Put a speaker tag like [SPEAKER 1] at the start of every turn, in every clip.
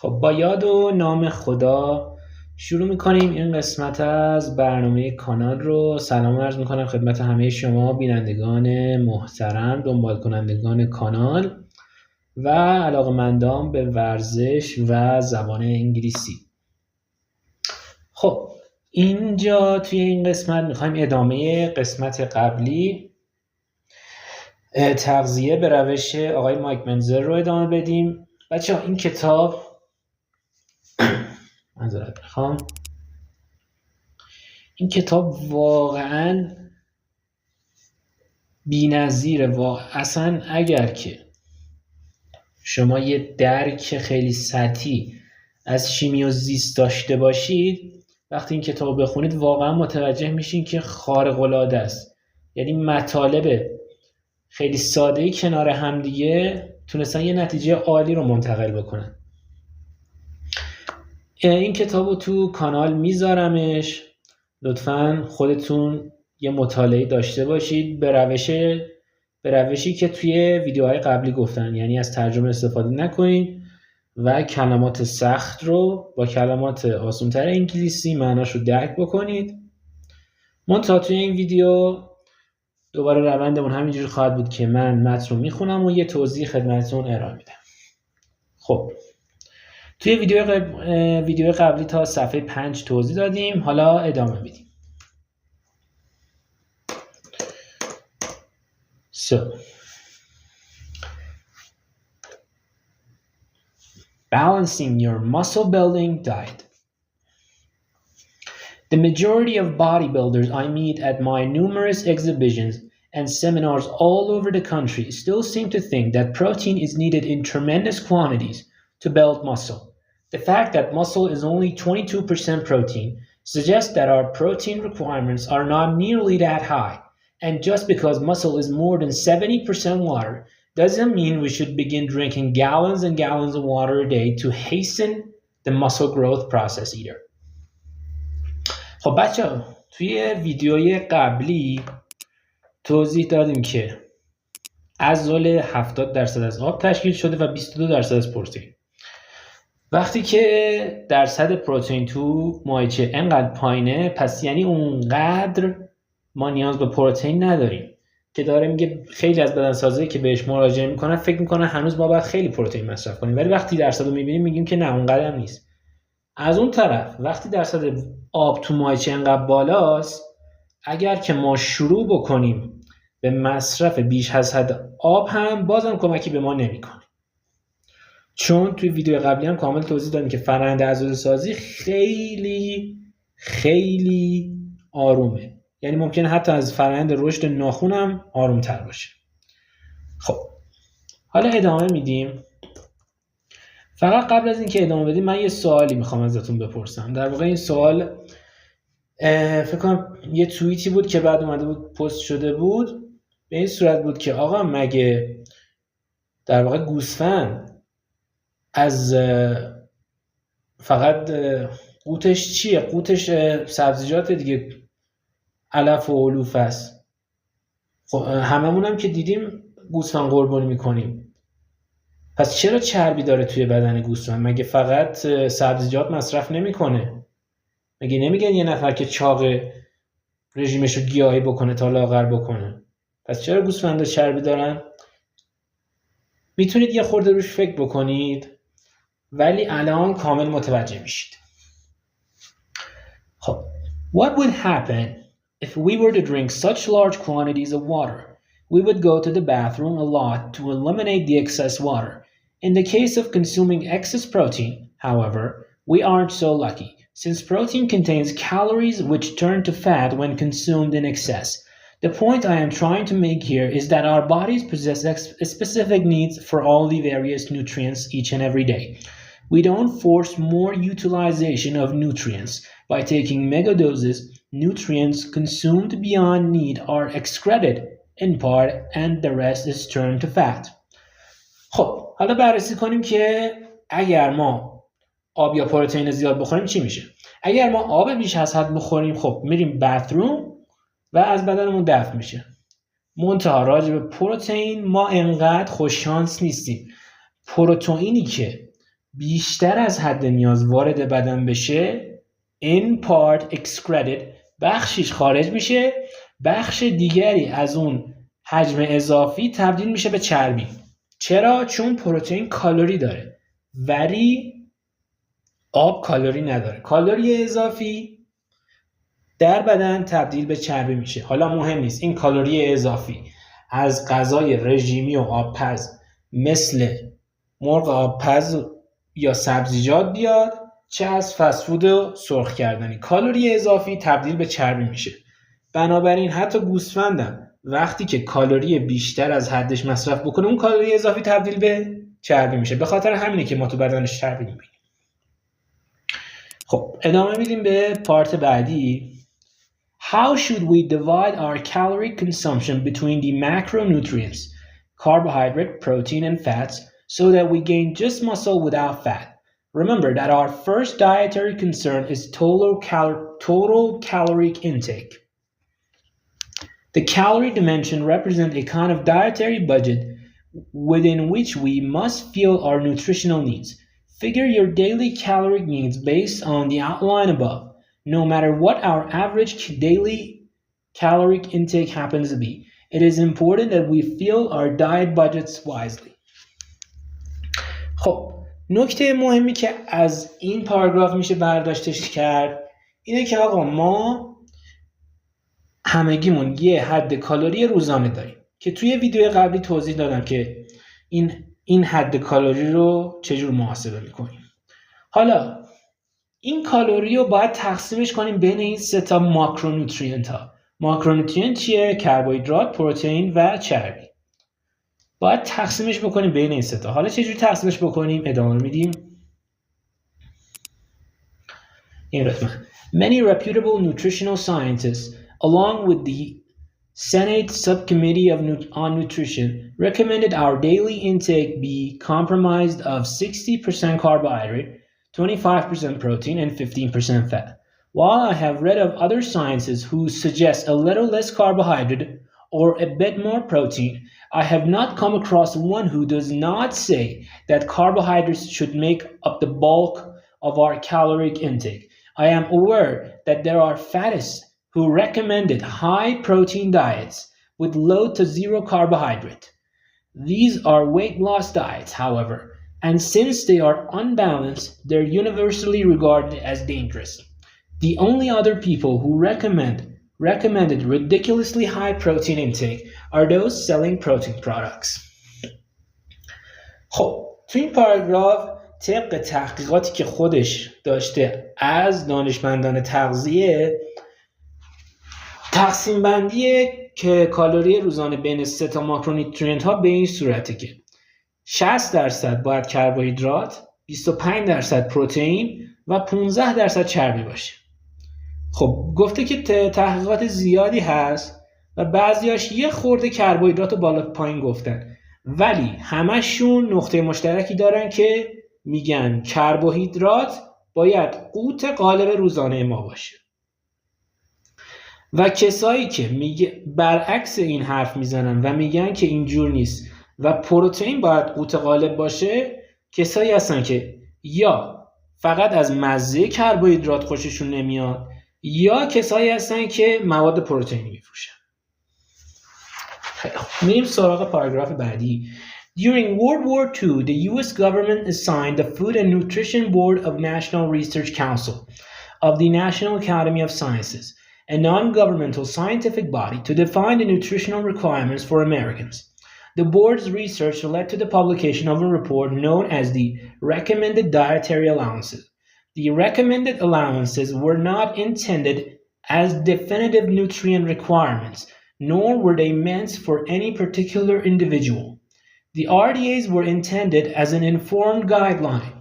[SPEAKER 1] خب با یاد و نام خدا شروع میکنیم این قسمت از برنامه کانال رو. سلام عرض میکنم خدمت همه شما بینندگان محترم، دنبال کنندگان کانال و علاقه‌مندان به ورزش و زبان انگلیسی. خب اینجا توی این قسمت میخوایم ادامه قسمت قبلی تغذیه به روش آقای مایک منزر رو ادامه بدیم. بچه‌ها این کتاب این کتاب واقعا بی‌نظیره. اصلا اگر که شما یه درک خیلی سطحی از شیمی و زیست داشته باشید، وقتی این کتاب بخونید واقعا متوجه میشین که خارق‌العاده است. یعنی مطالب خیلی ساده‌ای کنار همدیگه تونستن یه نتیجه عالی رو منتقل بکنن. این کتاب رو تو کانال میذارمش، لطفاً خودتون یه مطالعه داشته باشید به روشی که توی ویدیوهای قبلی گفتن، یعنی از ترجمه استفاده نکنید و کلمات سخت رو با کلمات آسان‌تر انگلیسی معناش رو درک بکنید. منتها توی این ویدیو دوباره روندمون همینجوری خواهد بود که من متن رو میخونم و یه توضیح خدمتتون ارائه میدم. خب توی ویدیو قبلی تا صفحه 5 توضیح دادیم، حالا ادامه میدیم. Balancing your muscle building diet. The majority of bodybuilders I meet at my numerous exhibitions and seminars all over the country still seem to think that protein is needed in tremendous quantities to build muscle. The fact that muscle is only 22% protein suggests that our protein requirements are not nearly that high. And just because muscle is more than 70% water doesn't mean we should begin drinking gallons and gallons of water a day to hasten the muscle growth process either. خب بچه توی ویدیوی قبلی توضیح دادیم که عضله 70% از آب تشکیل شده و 22% از پروتئین. وقتی که درصد پروتئین تو مایچه انقدر پایینه، پس یعنی اونقدر ما نیاز به پروتئین نداریم، که داره میگه خیلی از بدنسازی که بهش مراجعه میکنن فکر میکنن هنوز ما باید خیلی پروتئین مصرف کنیم، ولی وقتی درصد رو میبینیم میگیم که نه اونقدر نیست. از اون طرف وقتی درصد آب تو مایچه انقدر بالاست، اگر که ما شروع بکنیم به مصرف بیش از حد آب هم بازم کمکی به ما نمیکنه، چون توی ویدیو قبلی هم کامل توضیح دادیم که فرآیند عضله سازی خیلی خیلی آرومه، یعنی ممکنه حتی از فرآیند رشد ناخن هم آرومتر باشه. خب حالا ادامه میدیم. فقط قبل از اینکه ادامه بدیم من یه سوالی میخوام ازتون بپرسم. در واقع این سوال فکر کنم یه توییتی بود که بعد اومده بود پست شده بود، به این صورت بود که آقا مگه در واقع گوسفند از فقط قوتش چیه؟ قوتش سبزیجات دیگه، علف و علوف است. خب هممون هم که دیدیم گوسفند قربانی میکنیم، پس چرا چربی داره توی بدن گوسفند؟ مگه فقط سبزیجات مصرف نمیکنه؟ مگه نمیگن یه نفر که چاقه رژیمشو گیاهی بکنه تا لاغر بکنه؟ پس چرا گوسفندا چربی دارن؟ میتونید یه خورده روش فکر بکنید، ولی الان کامل متوجه میشید. خب What would happen if we were to drink such large quantities of water? We would go to the bathroom a lot to eliminate the excess water. In the case of consuming excess protein, however, we aren't so lucky, since protein contains calories which turn to fat when consumed in excess. The point I am trying to make here is that our bodies possess specific needs for all the various nutrients each and every day. We don't force more utilization of nutrients. By taking megadoses, nutrients consumed beyond need are excreted in part and the rest is turned to fat. خب حالا بررسی کنیم که اگر ما آب یا پروتئین زیاد بخوریم چی میشه. اگر ما آب بیش از حد بخوریم، خب میریم باتروم و از بدنمون دفع میشه. منتها راجع به پروتئین ما انقدر خوش شانس نیستیم. پروتئینی که بیشتر از حد نیاز وارد بدن بشه، in part excreted، بخشیش خارج میشه، بخش دیگری از اون حجم اضافی تبدیل میشه به چربی. چرا؟ چون پروتئین کالری داره ولی آب کالری نداره. کالری اضافی در بدن تبدیل به چربی میشه. حالا مهم نیست این کالری اضافی از غذای رژیمی و آبپز مثل مرغ آبپز یا سبزیجات بیاد، چه از فست فود و سرخ کردنی. کالری اضافی تبدیل به چربی میشه. بنابراین حتی گوسفندم وقتی که کالری بیشتر از حدش مصرف بکنه، اون کالری اضافی تبدیل به چربی میشه. به خاطر همینه که ما تو بدنش چربی میبینیم. خب ادامه میدیم به پارت بعدی. How should we divide our calorie consumption between the macronutrients, carbohydrate, protein, and fats, so that we gain just muscle without fat? Remember that our first dietary concern is total caloric intake. The calorie dimension represents a kind of dietary budget within which we must fill our nutritional needs. Figure your daily caloric needs based on the outline above. No matter what our average daily caloric intake happens to be, it is important that we fill our diet budgets wisely. خب نکته مهمی که از این پاراگراف میشه برداشتش کرد اینه که آقا ما همگیمون یه حد کالری روزانه داریم که توی ویدیو قبلی توضیح دادم که این حد کالری رو چجور محاسبه میکنیم. حالا این کالری رو باید تقسیمش کنیم بین این سه تا ماکرونوترینت ها. ماکرونوترینت چیه؟ کربوهیدرات، پروتئین و چربی. باید تقسیمش بکنیم بین این سه تا. حالا چجوری تقسیمش بکنیم؟ ادامه میدیم. این رتبه. Many reputable nutritional scientists along with the Senate Subcommittee on Nutrition recommended our daily intake be comprised of 60% carbohydrate, 25% protein, and 15% fat. While I have read of other sciences who suggest a little less carbohydrate or a bit more protein, I have not come across one who does not say that carbohydrates should make up the bulk of our caloric intake. I am aware that there are fattists who recommended high protein diets with low to zero carbohydrate. These are weight loss diets, however, and since they are unbalanced, they're universally regarded as dangerous. The only other people who recommended ridiculously high protein intake are those selling protein products. خب تو این پاراگراف طبق تحقیقاتی که خودش داشته از دانشمندان تغذیه، تقسیم بندی که کالری روزانه بین سه تا ماکرونوترینت ها به این صورته که 60% باید کربوهیدرات، 25% پروتئین و 15% چربی باشه. خب گفته که تحقیقات زیادی هست و بعضیاش یه خورده کربوهیدرات رو بالا پایین گفتن، ولی همشون نقطه مشترکی دارن که میگن کربوهیدرات باید قوت غالب روزانه ما باشه. و کسایی که برعکس این حرف میزنن و میگن که اینجور نیست و پروتئین باید قوت غالب باشه، کسایی هستن که یا فقط از مزه کربوهیدرات خوششون نمیاد یا کسایی هستن که مواد پروتئینی میفروشن. میریم سراغ پاراگراف بعدی. During World War II, the US government assigned the Food and Nutrition Board of National Research Council of the National Academy of Sciences, a non-governmental scientific body, to define the nutritional requirements for Americans. The board's research led to the publication of a report known as the Recommended Dietary Allowances. The recommended allowances were not intended as definitive nutrient requirements, nor were they meant for any particular individual. The RDAs were intended as an informed guideline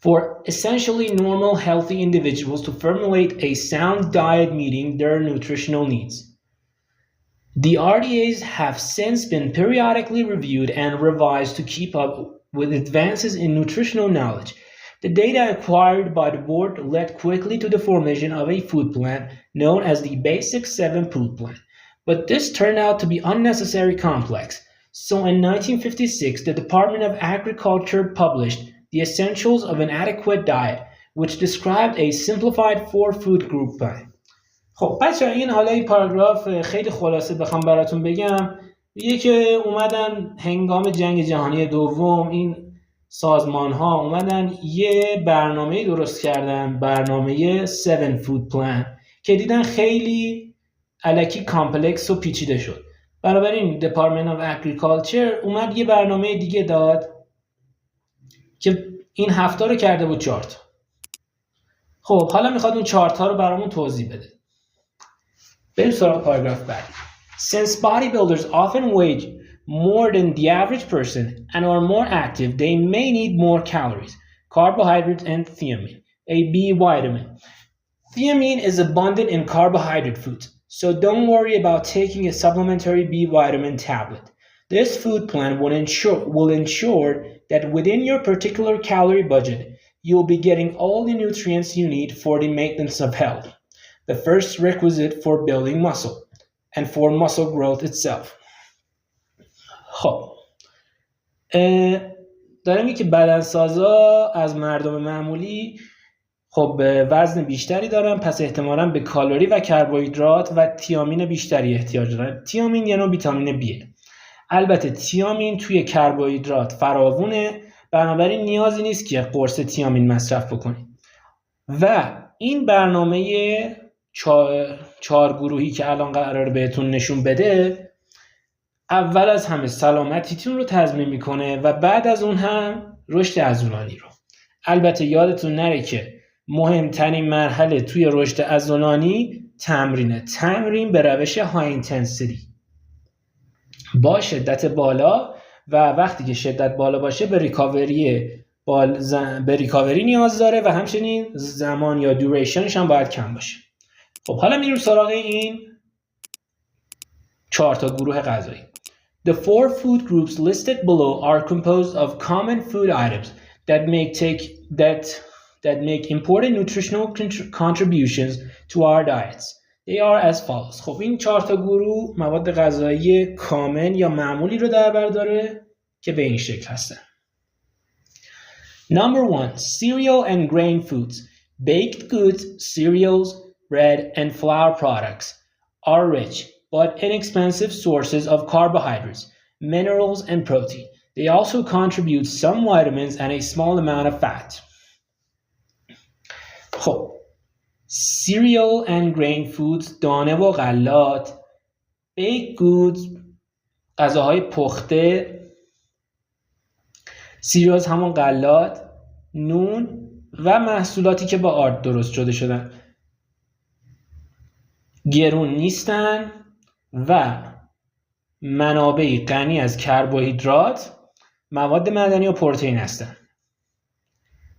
[SPEAKER 1] for essentially normal, healthy individuals to formulate a sound diet meeting their nutritional needs. The RDAs have since been periodically reviewed and revised to keep up with advances in nutritional knowledge. The data acquired by the board led quickly to the formation of a food plan known as the Basic 7 Food Plan. But this turned out to be unnecessarily complex. So in 1956, the Department of Agriculture published The Essentials of an Adequate Diet, which described a simplified four-food group plan. خب بچه این حالا این پاراگراف خیلی خلاصه بخوام براتون بگم، میگه که اومدن هنگام جنگ جهانی دوم این سازمان ها اومدن یه برنامه درست کردن، برنامه 7 فود پلان، که دیدن خیلی الکی کامپلکس و پیچیده شد. بنابراین Department of Agriculture اومد یه برنامه دیگه داد که این 7 رو کرده بود 4 تا. خب حالا میخواد اون 4 تا رو برامون توضیح بده. بریم سراغ پاراگراف بعدی. Since bodybuilders often weigh more than the average person and are more active, they may need more calories, carbohydrates, and thiamine, a B vitamin. Thiamine is abundant in carbohydrate foods, so don't worry about taking a supplementary B vitamin tablet. This food plan will ensure that within your particular calorie budget, you'll be getting all the nutrients you need for the maintenance of health, the first requisite for building muscle and for muscle growth itself. خب دارم میگه که بدنسازا از مردم معمولی خب وزن بیشتری دارن، پس احتمالاً به کالری و کربوهیدرات و تیامین بیشتری احتیاج دارن. تیامین یعنی ویتامین B. البته تیامین توی کربوهیدرات فراوونه، بنابراین نیازی نیست که قرص تیامین مصرف بکنید. و این برنامه 4 گروهی که الان قراره بهتون نشون بده، اول از همه سلامتیتون رو تضمین میکنه و بعد از اون هم رشد عضلانی رو. البته یادتون نره که مهمترین مرحله توی رشد عضلانی تمرینه. تمرین به روش های اینتنسیتی با شدت بالا، و وقتی که شدت بالا باشه به ریکاوری نیاز داره و همچنین زمان یا دوریشنش هم باید کم باشه. خب حالا میریم سراغ این 4 تا گروه غذایی. The 4 food groups listed below are composed of common food items that make important nutritional contributions to our diets. They are as follows. خب این 4 تا گروه مواد غذایی کامن یا معمولی رو در بر داره که به این شکل هستن. Number 1, cereal and grain foods. Baked goods, cereals, bread, and flour products are rich but inexpensive sources of carbohydrates, minerals, and protein. They also contribute some vitamins and a small amount of fat. خب cereal and grain foods، دانه و غلات. baked goods، غذاهای پخته. cereals همون غلات، نون و محصولاتی که با آرد درست شدن. گرون نیستن و منابعی غنی از کربوهیدرات، مواد معدنی و پروتئین هستن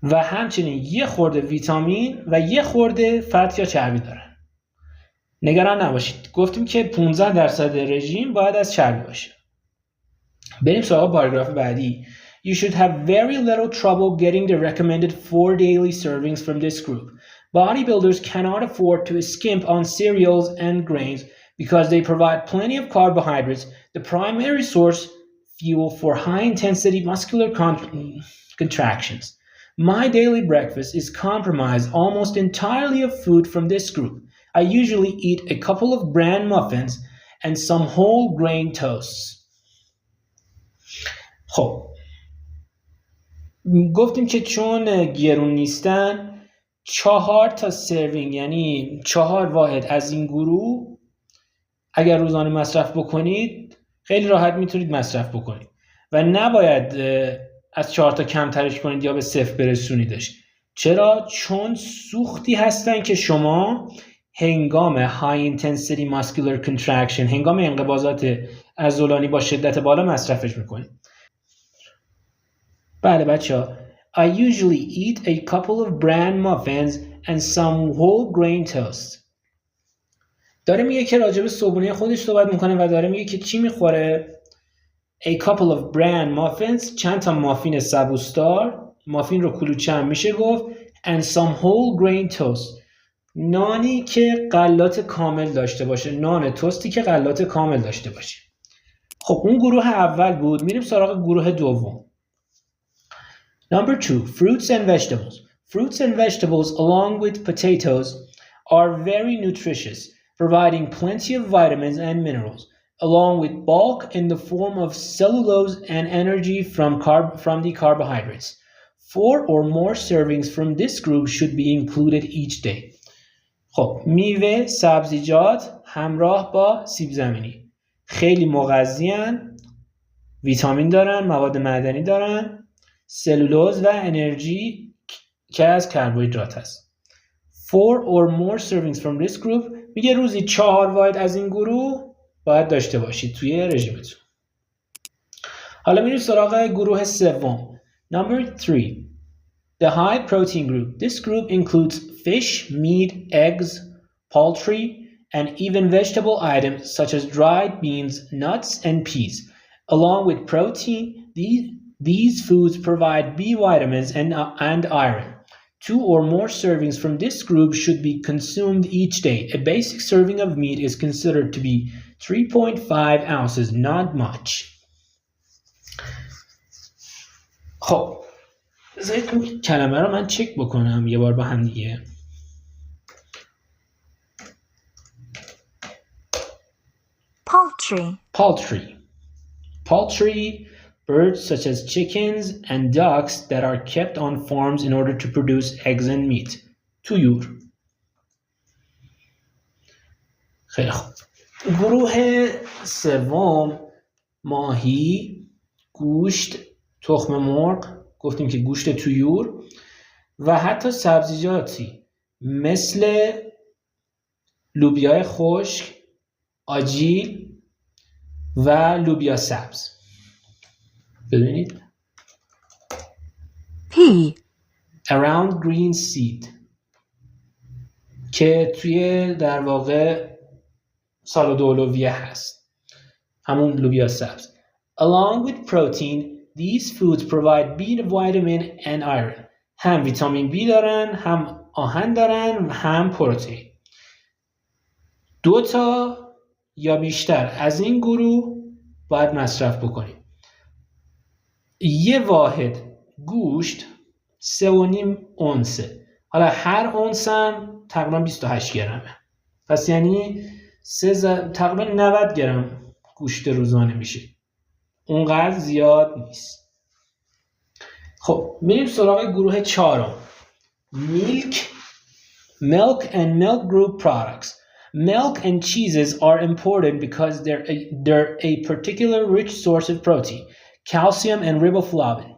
[SPEAKER 1] و همچنین یه خورده ویتامین و یه خورده فت یا چربی دارن. نگران نباشید، گفتیم که 15% رژیم باید از چربی باشه. بریم سراغ پاراگراف بعدی. You should have very little trouble getting the recommended 4 daily servings from this group. Bodybuilders cannot afford to skimp on cereals and grains because they provide plenty of carbohydrates, the primary source fuel for high-intensity muscular contractions. My daily breakfast is comprised almost entirely of food from this group. I usually eat a couple of bran muffins and some whole grain toasts. خب گفتیم که چون گرون نیستن 4 تا سروینگ یعنی 4 واحد از این گروه اگر روزانه مصرف بکنید خیلی راحت میتونید مصرف بکنید و نباید از 4 تا کمترش کنید یا به 0 برسونیدش. چرا؟ چون سوختی هستن که شما هنگام high intensity muscular contraction، هنگام انقباضات عضلانی با شدت بالا مصرفش میکنید. بله بچه‌ها، I usually eat a couple of bran muffins and some whole grain toast. داره میگه که راجب صبحونه خودش صحبت میکنه و داره میگه که چی میخوره. A couple of bran muffins، چند تا مافین سبوسدار، مافین رو کلوچه هم میشه گفت، and some whole grain toast، نانی که غلات کامل داشته باشه، نان توستی که غلات کامل داشته باشه. خب اون گروه اول بود. میریم سراغ گروه دوم. Number 2, fruits and vegetables. Fruits and vegetables along with potatoes are very nutritious, providing plenty of vitamins and minerals, along with bulk in the form of cellulose and energy from the carbohydrates. 4 or more servings from this group should be included each day. خب میوه، سبزیجات همراه با سیب زمینی خیلی مغذی‌اند، ویتامین دارن، مواد معدنی دارن، سلولوز و انرژی که از کربوهیدرات هست. 4 or more servings from this group میگه روزی 4 واحد از این گروه باید داشته باشید توی رژیمتون. حالا میریم سراغ گروه سوم. Number 3, the high protein group. This group includes fish, meat, eggs, poultry, and even vegetable items such as dried beans, nuts, and peas. Along with protein, these foods provide B vitamins and iron. 2 or more servings from this group should be consumed each day. A basic serving of meat is considered to be 3.5 ounces, not much. خب بذارید این کلمه رو من چک بکنم یه بار با هم دیگه. Poultry, birds such as chickens and ducks that are kept on farms in order to produce eggs and meat. طیور. خیلی خوب. گروه سوم ماهی، گوشت، تخم مرغ، گفتیم که گوشت طیور و حتی سبزیجاتی مثل لوبیای خشک، آجیل و لوبیا سبز. ببینید
[SPEAKER 2] P
[SPEAKER 1] around green seed که توی در واقع سالاد اولویه هست، همون لوبیا سبز. Along with protein, these foods provide B vitamin and iron. هم ویتامین B دارن، هم آهن دارن، هم پروتئین. 2 تا یا بیشتر از این گروه باید مصرف بکنیم. یه واحد گوشت 3.5 اونسه. حالا هر اونس هم تقریبا 28 گرمه. پس یعنی تقریبا 90 گرم گوشت روزانه میشه. اونقدر زیاد نیست. خب میریم سراغ گروه چهارم. Milk and milk group products. Milk and cheeses are important because they're a particular rich source of protein, calcium and riboflavin.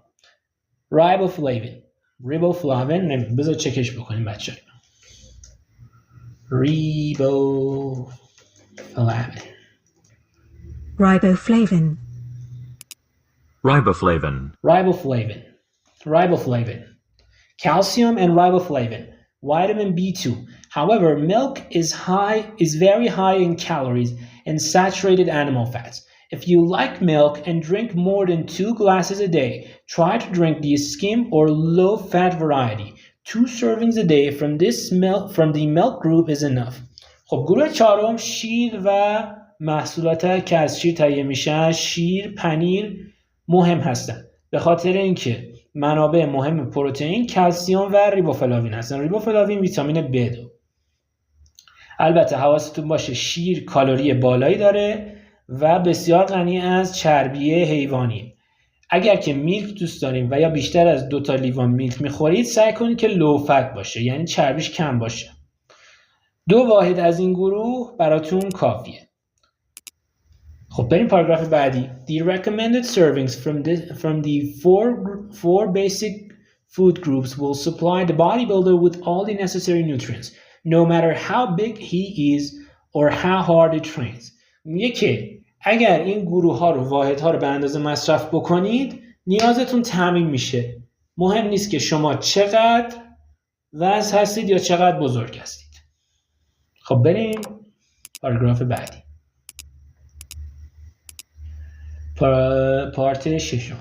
[SPEAKER 1] بذار چکش بکنیم بچه. Riboflavin. Calcium and riboflavin. Vitamin B2. However, milk is very high in calories and saturated animal fats. If you like milk and drink more than 2 glasses a day, try to drink the skim or low-fat variety. 2 servings a day from the milk group is enough. خب گروه چهارم شیر و محصولات که از شیر تهیه میشن، شیر، پنیر مهم هستن به خاطر اینکه منابع مهم پروتئین، کلسیم و ریبوفلاوین هستن. ریبوفلاوین ویتامین B2. البته حواستون باشه شیر کالری بالایی داره و بسیار غنی از چربی حیوانی. اگر که میلک دوست داریم و یا بیشتر از 2 تا لیوان میلک میخورید سعی کنید که لو فت باشه، یعنی چربیش کم باشه. 2 واحد از این گروه براتون کافیه. خب بریم پاراگراف بعدی. The recommended servings from the four basic food groups will supply the bodybuilder with all the necessary nutrients, no matter how big he is or how hard he trains. میگه که اگر این گروه ها رو واحدها رو به اندازه مصرف بکنید نیازتون تامین میشه. مهم نیست که شما چقدر وزن هستید یا چقدر بزرگ هستید. خب بریم پاراگراف بعدی. پارت 6.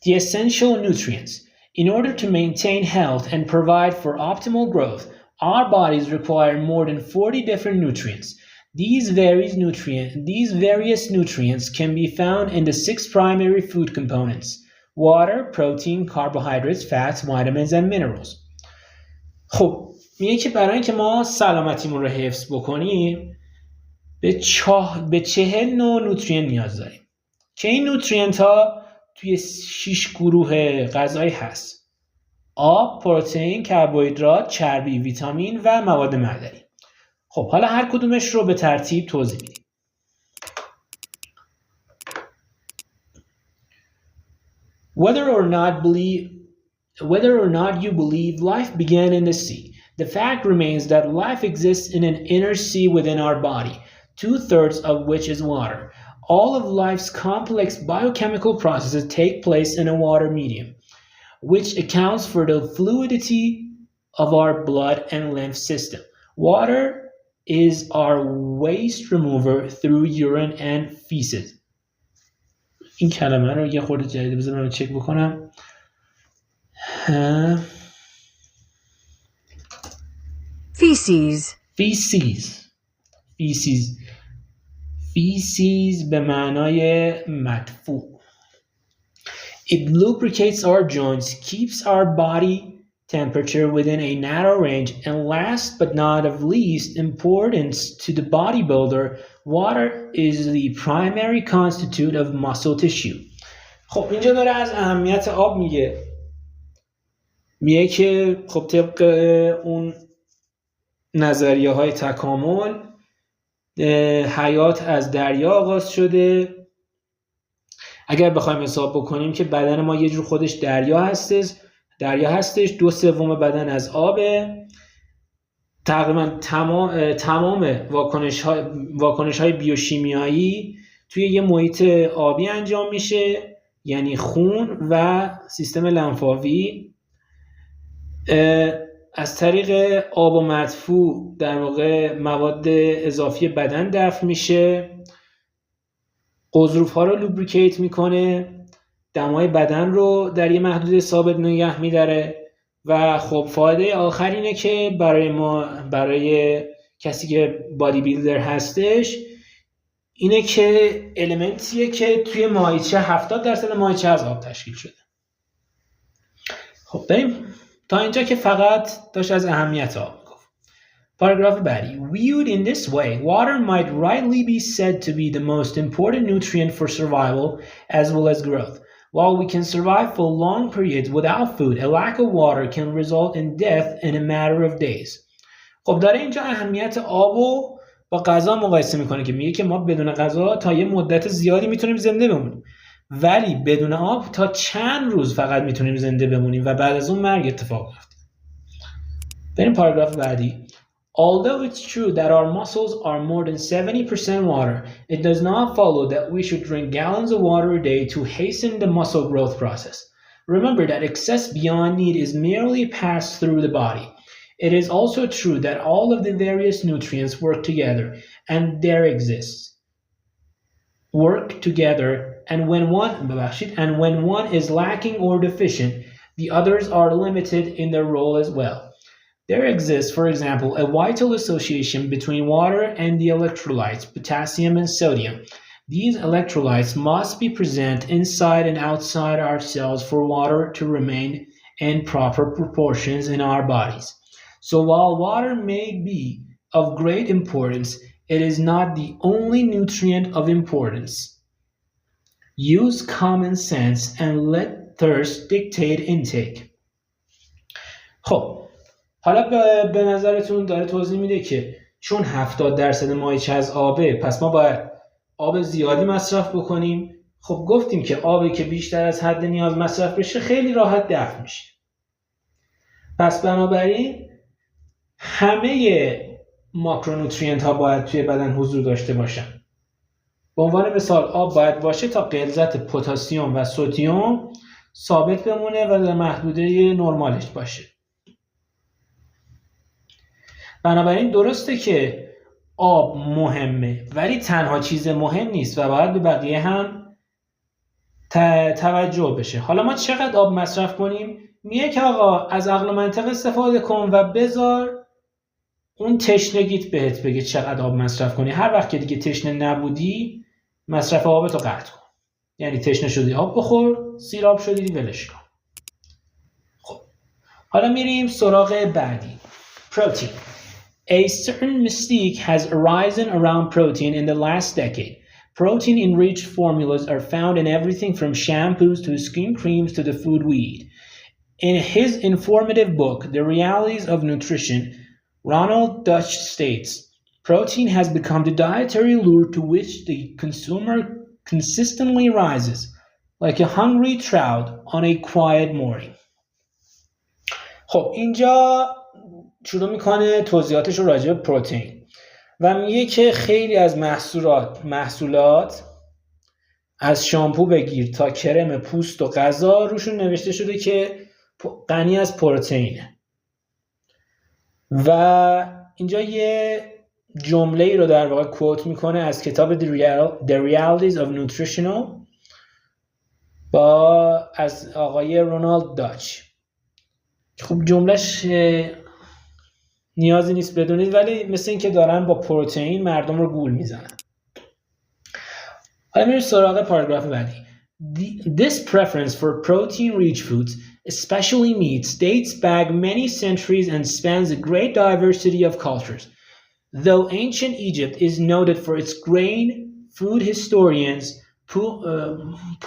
[SPEAKER 1] The essential nutrients. In order to maintain health and provide for optimal growth, our bodies require more than 40 different nutrients. These various nutrients can be found in the six primary food components: water, protein, carbohydrates, fats, vitamins, and minerals. خب میگه که برای اینکه ما سلامتیمون رو حفظ بکنیم به 40 نوع نوترین نیاز داریم که این نوترینت ها توی 6 گروه غذایی هست: آب، پروتئین، کربوهیدرات، چربی، ویتامین و مواد معدنی. خب حالا هر کدومش رو به ترتیب توضیح میدیم. Whether or not you believe life began in the sea, the fact remains that life exists in an inner sea within our body, 2/3 of which is water. All of life's complex biochemical processes take place in a water medium, which accounts for the fluidity of our blood and lymph system. Water is our waste remover through urine and feces. این کلمه رو یه خورده جدید بذارم رو چک بکنم. feces به معنای مدفوع. It lubricates our joints, keeps our body temperature within a narrow range, and last but not of least importance to the bodybuilder, water is the primary constituent of muscle tissue. خب اینجا داره از اهمیت آب میگه که خب طبق اون نظریه های تکامل حیات از دریا آغاز شده. اگر بخوایم حساب بکنیم که بدن ما یه جور خودش دریا هستش 2/3 بدن از آبه. تقریبا تمام واکنش های بیوشیمیایی توی یه محیط آبی انجام میشه، یعنی خون و سیستم لنفاوی. از طریق آب و مدفوع در واقع مواد اضافی بدن دفع میشه، غضروف‌ها رو لوبریکیت میکنه، دمای بدن رو در یه محدوده ثابت نگه میداره و خب فایده آخر اینه که برای کسی که بادی بیلدر هستش اینه که المنتیه که توی ماهیچه 70% ماهیچه از آب تشکیل شده. خب بریم تا اینجا که فقط داشت از اهمیت آب میگفت. پاراگراف بعدی. Viewed in this way, water might rightly be said to be the most important nutrient for survival as well as growth. While we can survive for long periods without food, a lack of water can result in death in a matter of days. خب داره اینجا اهمیت آبو با غذا مقایسه میکنه که میگه که ما بدون غذا تا یه مدت زیادی میتونیم زنده بمونیم، ولی بدون آب تا چند روز فقط میتونیم زنده بمونیم و بعد از اون مرگ اتفاق میفته. بریم پاراگراف بعدی. Although it's true that our muscles are more than 70% water, it does not follow that we should drink gallons of water a day to hasten the muscle growth process. Remember that excess beyond need is merely passed through the body. It is also true that all of the various nutrients work together, and when one is lacking or deficient, the others are limited in their role as well. There exists, for example, a vital association between water and the electrolytes, potassium and sodium. These electrolytes must be present inside and outside our cells for water to remain in proper proportions in our bodies. So while water may be of great importance, it is not the only nutrient of importance. Use common sense and let thirst dictate intake. خب حالا به نظرتون داره توضیح میده که چون 70% ماهیچه از آبه پس ما باید آب زیادی مصرف بکنیم. خب گفتیم که آبی که بیشتر از حد نیاز مصرف بشه خیلی راحت دفع میشه. پس بنابراین همه ماکرونوترینت ها باید توی بدن حضور داشته باشن. به عنوان مثال آب باید باشه تا غلظت پتاسیم و سدیم ثابت بمونه و در محدوده نرمالش باشه. بنابراین درسته که آب مهمه ولی تنها چیز مهم نیست و باید به بقیه هم توجه بشه. حالا ما چقدر آب مصرف کنیم؟ میگه که آقا از عقل و منطق استفاده کن و بذار اون تشنگیت بهت بگه چقدر آب مصرف کنی. هر وقت که دیگه تشنه نبودی مصرف آبتو قطع کن. یعنی تشنه شدی آب بخور، سیراب شدی ولش کن. خب حالا میریم سراغ بعدی. Protein. A certain mystique has arisen around protein in the last decade. Protein-enriched formulas are found in everything from shampoos to skin creams to the food we eat. In his informative book, The Realities of Nutrition, Ronald Dutch states, protein has become the dietary lure to which the consumer consistently rises, like a hungry trout on a quiet morning. خب اینجا شروع میکنه توضیحاتش رو راجع به پروتئین و میگه که خیلی از محصولات از شامپو بگیر تا کرم پوست و غذا روشون نوشته شده که غنی از پروتئینه. و اینجا یه جمله‌ای رو در واقع کوت میکنه از کتاب The Realities of Nutrition از آقای رونالد داچ. خب جملهش نیازی نیست بدونید، ولی مثل این که دارن با پروتئین مردم رو گول میزنن. حالا میریم سراغ پاراگراف بعدی. This preference for protein-rich foods, especially meats, dates back many centuries and spans a great diversity of cultures. Though ancient Egypt is noted for its grain, food historians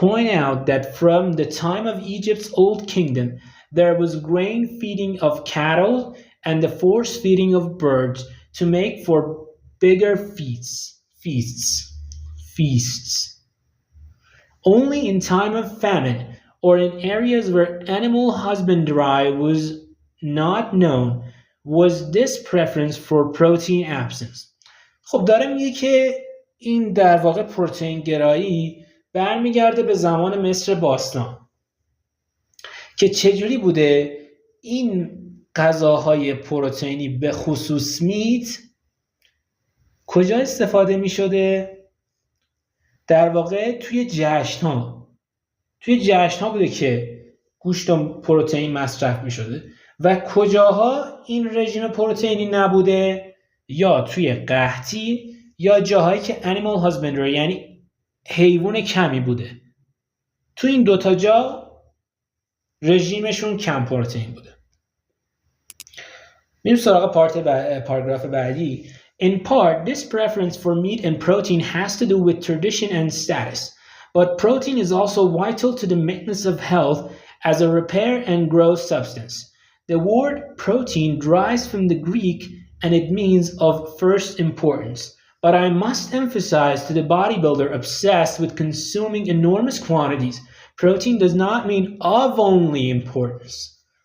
[SPEAKER 1] point out that from the time of Egypt's Old Kingdom, there was grain feeding of cattle and the force feeding of birds to make for bigger feasts. Only in time of famine or in areas where animal husbandry was not known was this preference for protein absence. خب داره میگه که این در واقع پروتئین گرایی برمیگرده به زمان مصر باستان که چجوری بوده این غذاهای پروتئینی به خصوص میت کجا استفاده می شده؟ در واقع توی جشن ها بوده که گوشت و پروتئین مصرف می شده و کجاها این رژیم پروتئینی نبوده؟ یا توی قحطی یا جاهایی که animal husbandry یعنی حیوان کمی بوده. تو این دوتا جا رژیمشون کم پروتئین بوده. میریم سراغ پاراگراف بعدی. In part, this preference for meat and protein has to do with tradition and status, but protein is also vital to the maintenance of health as a repair and growth substance. The word protein derives from the Greek and it means of first importance, but I must emphasize to the bodybuilder obsessed with consuming enormous quantities, protein does not mean of only importance.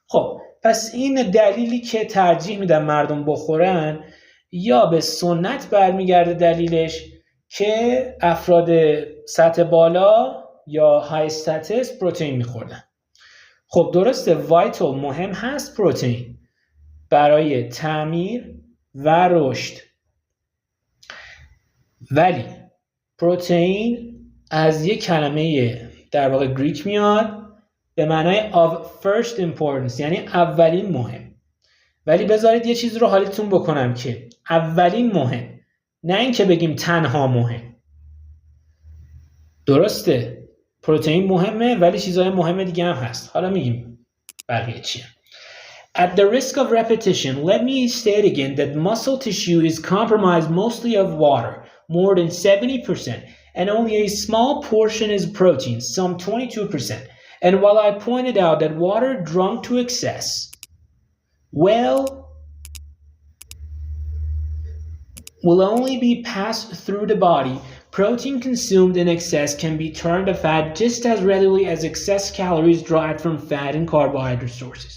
[SPEAKER 1] خب پس این دلیلی که ترجیح میدن مردم بخورن یا به سنت برمیگرده دلیلش که افراد سطح بالا یا های استاتس پروتئین میخوردن. خب درسته وایتال مهم هست پروتئین برای تعمیر و رشد، ولی پروتئین از یک کلمه در واقع گریک میاد به معنای of first importance یعنی اولین مهم. ولی بذارید یه چیز رو حالیتون بکنم که اولین مهم، نه این که بگیم تنها مهم. درسته پروتئین مهمه ولی چیزهای مهم دیگه هم هست. حالا میگیم بقیه چیه. At the risk of repetition, let me state again that muscle tissue is compromised mostly of water, more than 70%, and only a small portion is protein, some 22%. And while I pointed out that water drunk to excess, will only be passed through the body, protein consumed in excess can be turned to fat just as readily as excess calories derived from fat and carbohydrate sources.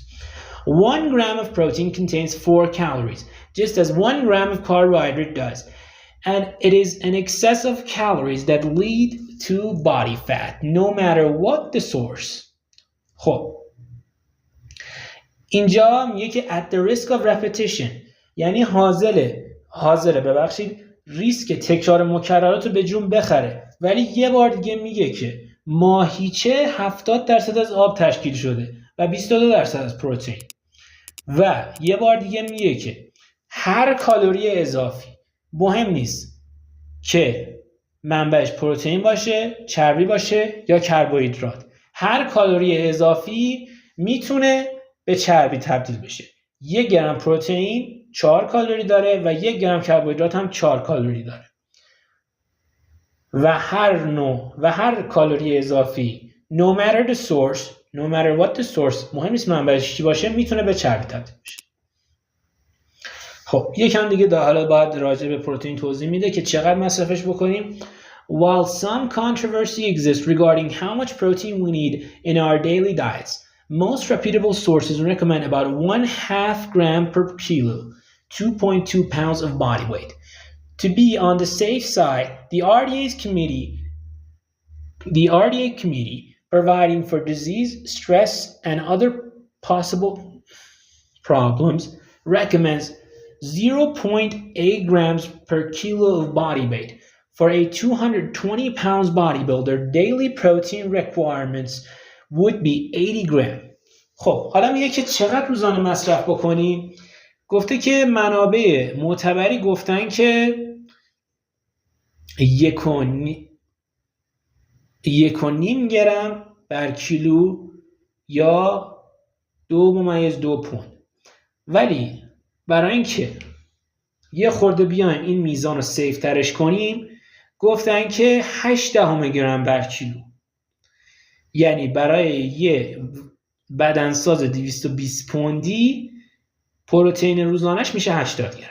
[SPEAKER 1] 1 gram of protein contains 4 calories, just as 1 gram of carbohydrate does. And it is an excess of calories that lead to body fat, no matter what the source. خب اینجا میگه که at the risk of repetition یعنی حاضره ریسک تکرار مکررات رو به جون بخره، ولی یه بار دیگه میگه که ماهیچه 70% از آب تشکیل شده و 22% از پروتئین. و یه بار دیگه میگه که هر کالری اضافی، مهم نیست که منبعش پروتئین باشه، چربی باشه یا کربوهیدرات، هر کالری اضافی میتونه به چربی تبدیل بشه. 1 گرم پروتئین 4 کالری داره و 1 گرم کربوهیدرات هم 4 کالری داره و هر کالری اضافی no matter the source, no matter what the source، مهم نیست منبعش چی باشه، میتونه به چربی تبدیل بشه. خب یکم دیگه حالا باید راجع به پروتئین توضیح میده که چقدر مصرفش بکنیم. While some controversy exists regarding how much protein we need in our daily diets, most reputable sources recommend about 1/2 gram per kilo, 2.2 pounds of body weight. To be on the safe side, the RDA committee providing for disease, stress, and other possible problems recommends 0.8 grams per kilo of body weight. For a 220 pounds bodybuilder, daily protein requirements would be 80 gram. خب حالا میگه که چقدر روزانه مصرف بکنیم. گفته که منابع معتبری گفتن که 1.5 گرم بر کیلو یا 2.2 پوند. ولی برای اینکه یه خورده بیایم این میزان رو سیف ترش کنیم، گفتن که 8 گرم بر کیلو، یعنی برای یه بدنساز 220 پوندی پروتئین روزانش میشه 80 گرم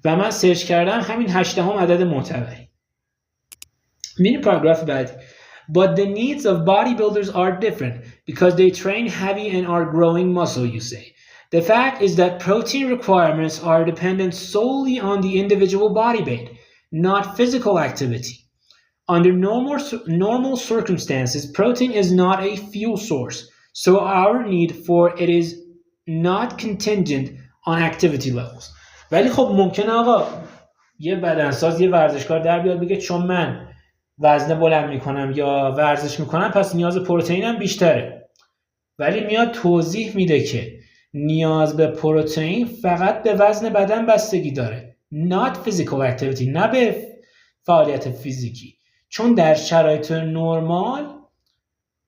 [SPEAKER 1] و من سرچ کردم همین 8 عدد معتبری. میریم پاراگراف بعدی. But the needs of bodybuilders are different because they train heavy and are growing muscle, you say. The fact is that protein requirements are dependent solely on the individual body weight, not physical activity. Under normal circumstances, protein is not a fuel source, so our need for it is not contingent on activity levels. ولی خب ممکنه آقا یه بدنساز، یه ورزشکار در بیاد بگه چون من وزنه بلند میکنم یا ورزش میکنم پس نیاز پروتئینم بیشتره. ولی میاد توضیح میده که نیاز به پروتئین فقط به وزن بدن بستگی داره، not physical activity، نه به فعالیت فیزیکی. چون در شرایط نرمال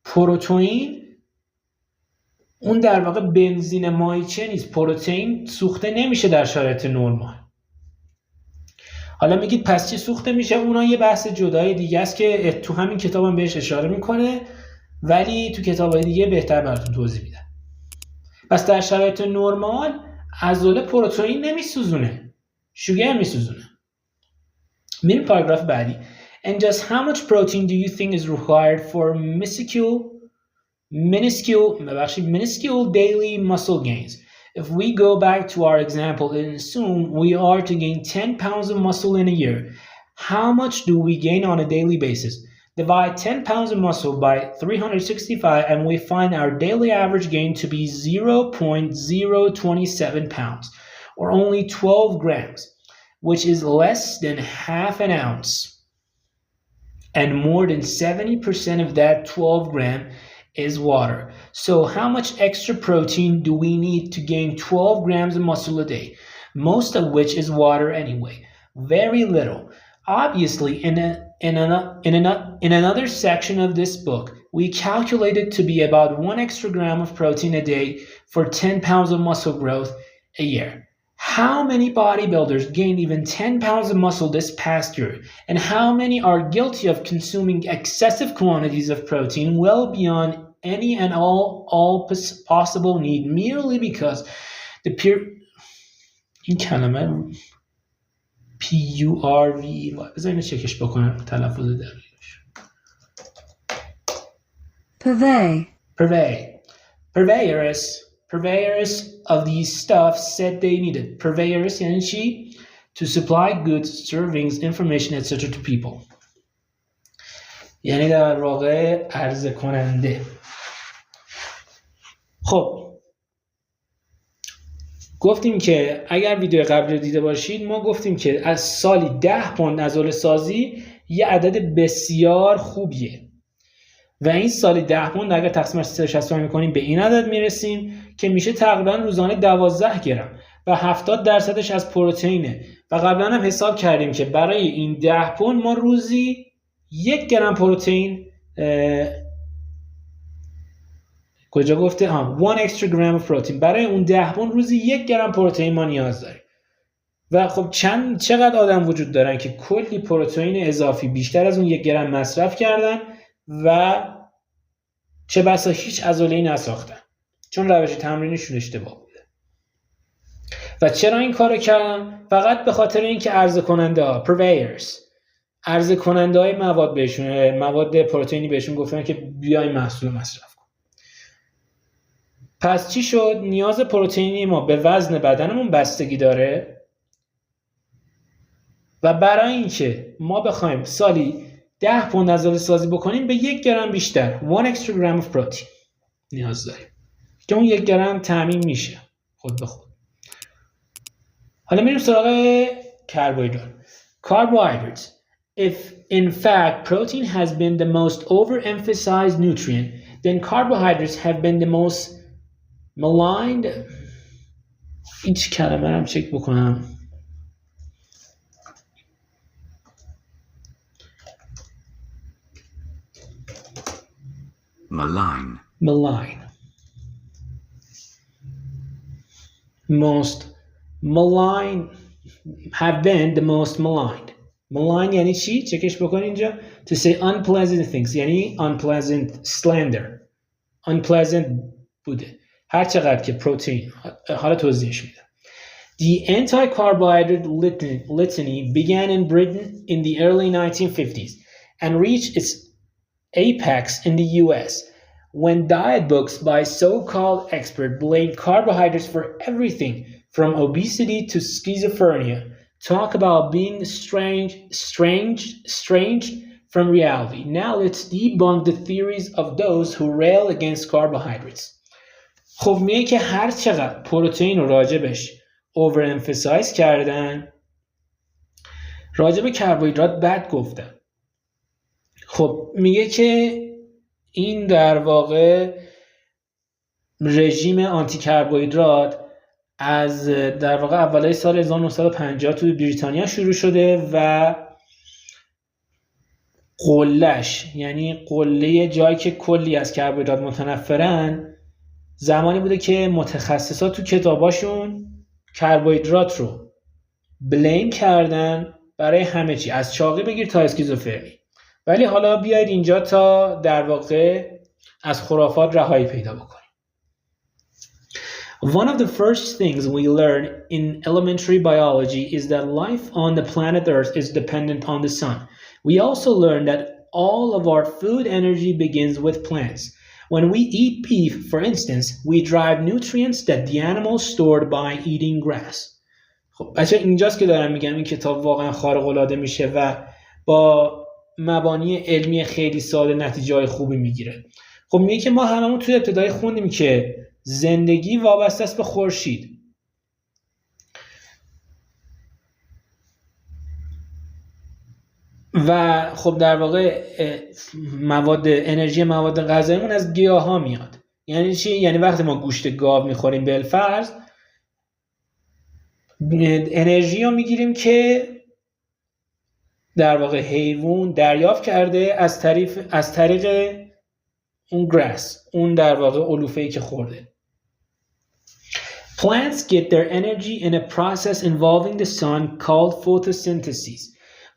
[SPEAKER 1] پروتئین اون در واقع بنزین مایچه نیست، پروتئین سوخته نمیشه در شرایط نرمال. حالا میگید پس چی سوخته میشه؟ اونا یه بحث جدای دیگه است که تو همین کتابم بهش اشاره میکنه، ولی تو کتابای دیگه بهتر براتون توضیح میدم. پس در شرایط نرمال عضله پروتئین نمیسوزونه، شوگر میسوزونه. میریم پاراگراف بعدی. And just how much protein do you think is required for minuscule daily muscle gains? If we go back to our example and assume we are to gain 10 pounds of muscle in a year, how much do we gain on a daily basis? Divide 10 pounds of muscle by 365 and we find our daily average gain to be 0.027 pounds, or only 12 grams, which is less than half an ounce. And more than 70% of that 12 gram is water. So how much extra protein do we need to gain 12 grams of muscle a day? Most of which is water anyway. Very little. Obviously, in another section of this book, we calculated to be about 1 extra gram of protein a day for 10 pounds of muscle growth a year. How many bodybuilders gained even 10 pounds of muscle this past year? And how many are guilty of consuming excessive quantities of protein well beyond any and all possible need merely because the این کلمه PURV بذار اینو چکش بکنم تلفظ دقیقش. Purveyors of these stuffs said they needed. Purveyors یعنی چی؟ To supply goods, servings, information, etc. to people. یعنی در واقع عرضه کننده. خب گفتیم که اگر ویدیو قبل رو دیده باشید ما گفتیم که از سالی 10 پوند عضله سازی یه عدد بسیار خوبیه و این سالی 10 پوند اگر تقسیم بر 365 می‌کنیم به این عدد میرسیم که میشه تقریبا روزانه 12 گرم. و 70% از پروتئینه و قبلا هم حساب کردیم که برای این 10 پوند ما روزی 1 گرم پروتئین کجا گفته 1 extra gram of protein برای اون 10 پوند روزی 1 گرم پروتئین ما نیاز داریم و خب چقدر آدم وجود دارن که کلی پروتئین اضافی بیشتر از اون 1 گرم مصرف کردن و چه بسا هیچ عضله‌ای نساختن چون روش تمرینشون اشتباه بوده. و چرا این کارو کردن؟ فقط به خاطر اینکه عرضه کننده ها purveyors عرضه کننده های مواد پروتئینی بهشون گفتن که بیاین محصول مصرف کن. پس چی شد؟ نیاز پروتئینی ما به وزن بدنمون بستگی داره و برای اینکه ما بخوایم سالی 10 پوند عضله سازی بکنیم به 1 گرم بیشتر 1 extra gram of protein نیاز داریم که اون 1 گرم تامین میشه خود به خود. حالا میریم سراغ کربوهیدرات. Carbohydrates. If in fact protein has been the most overemphasized nutrient, then carbohydrates have been the most maligned. این چه کلمه رو هم چک بکنم. Malign. Most malign have been the most maligned. Malign یعنی چی؟ چکش بکن اینجا. To say unpleasant things یعنی unpleasant slander. Unpleasant بوده. هر چقدر که پروتئین حالا توضیحش میدم. The anti-carbohydrate litany began in Britain in the early 1950s and reached its apex in the US when diet books by so-called experts blamed carbohydrates for everything from obesity to schizophrenia. Talk about being strange from reality. Now let's debunk the theories of those who rail against carbohydrates. خب میگه که هر چقدر پروتئین رو راجبش over emphasize کردن راجب کربوهیدرات بد گفتن. خب میگه که این در واقع رژیم آنتی کربوهیدرات از در واقع اولای سال 1950 توی بریتانیا شروع شده و قلهش یعنی قله جایی که کلی از کربوهیدرات متنفرن زمانی بوده که متخصصا تو کتاباشون کربوهیدرات رو بلیم کردن برای همه چی از چاقی بگیر تا اسکیزوفرنی. ولی حالا بیاید اینجا تا در واقع از خرافات رهایی پیدا بکنیم. One of the first things we learn in elementary biology is that life on the planet Earth is dependent on the sun. We also learn that all of our food energy begins with plants. When we eat beef, for instance, we derive nutrients that the animals stored by eating grass. خب بچه اینجاست که دارم میگم این کتاب واقعا خارق العاده میشه و با مبانی علمی خیلی ساده نتیجه‌های خوبی میگیره. خب میگه که ما هممون توی ابتدای خوندیم که زندگی وابسته است به خورشید و خب در واقع انرژی مواد غذاییمون از گیاها میاد. یعنی چی؟ یعنی وقتی ما گوشت گاو میخوریم بالفرض انرژی رو میگیریم که در واقع حیوان دریافت کرده از طریق اون گراس اون در واقع علوفه‌ای که خورده. Plants get their energy in a process involving the sun called photosynthesis,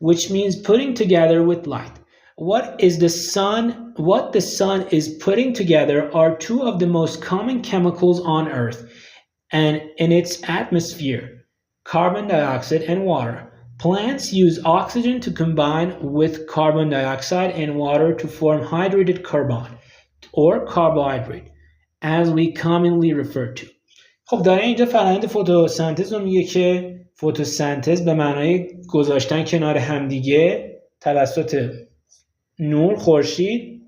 [SPEAKER 1] which means putting together with light. What the sun is putting together are two of the most common chemicals on Earth and in its atmosphere, carbon dioxide and water. Plants use oxygen to combine with carbon dioxide and water to form hydrated carbon or carbohydrate, as we commonly refer to. خب داره اینجا فرآیند فتوسنتز رو میگه که فتوسنتز به معنای گذاشتن کنار همدیگه توسط نور خورشید.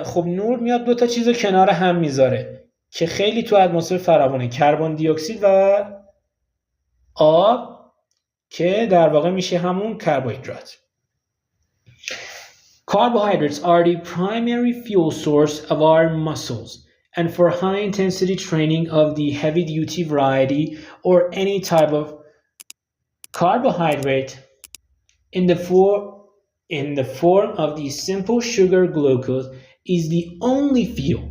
[SPEAKER 1] خب نور میاد دو تا چیز رو کنار هم میذاره که خیلی تو اتمسفر فراوانه، کربن دی اکسید و آب که در واقع میشه همون کربوهیدرات. Carbohydrates are the primary fuel source of our muscles and for high intensity training of the heavy duty variety or any type of carbohydrate in the form of the simple sugar glucose is the only fuel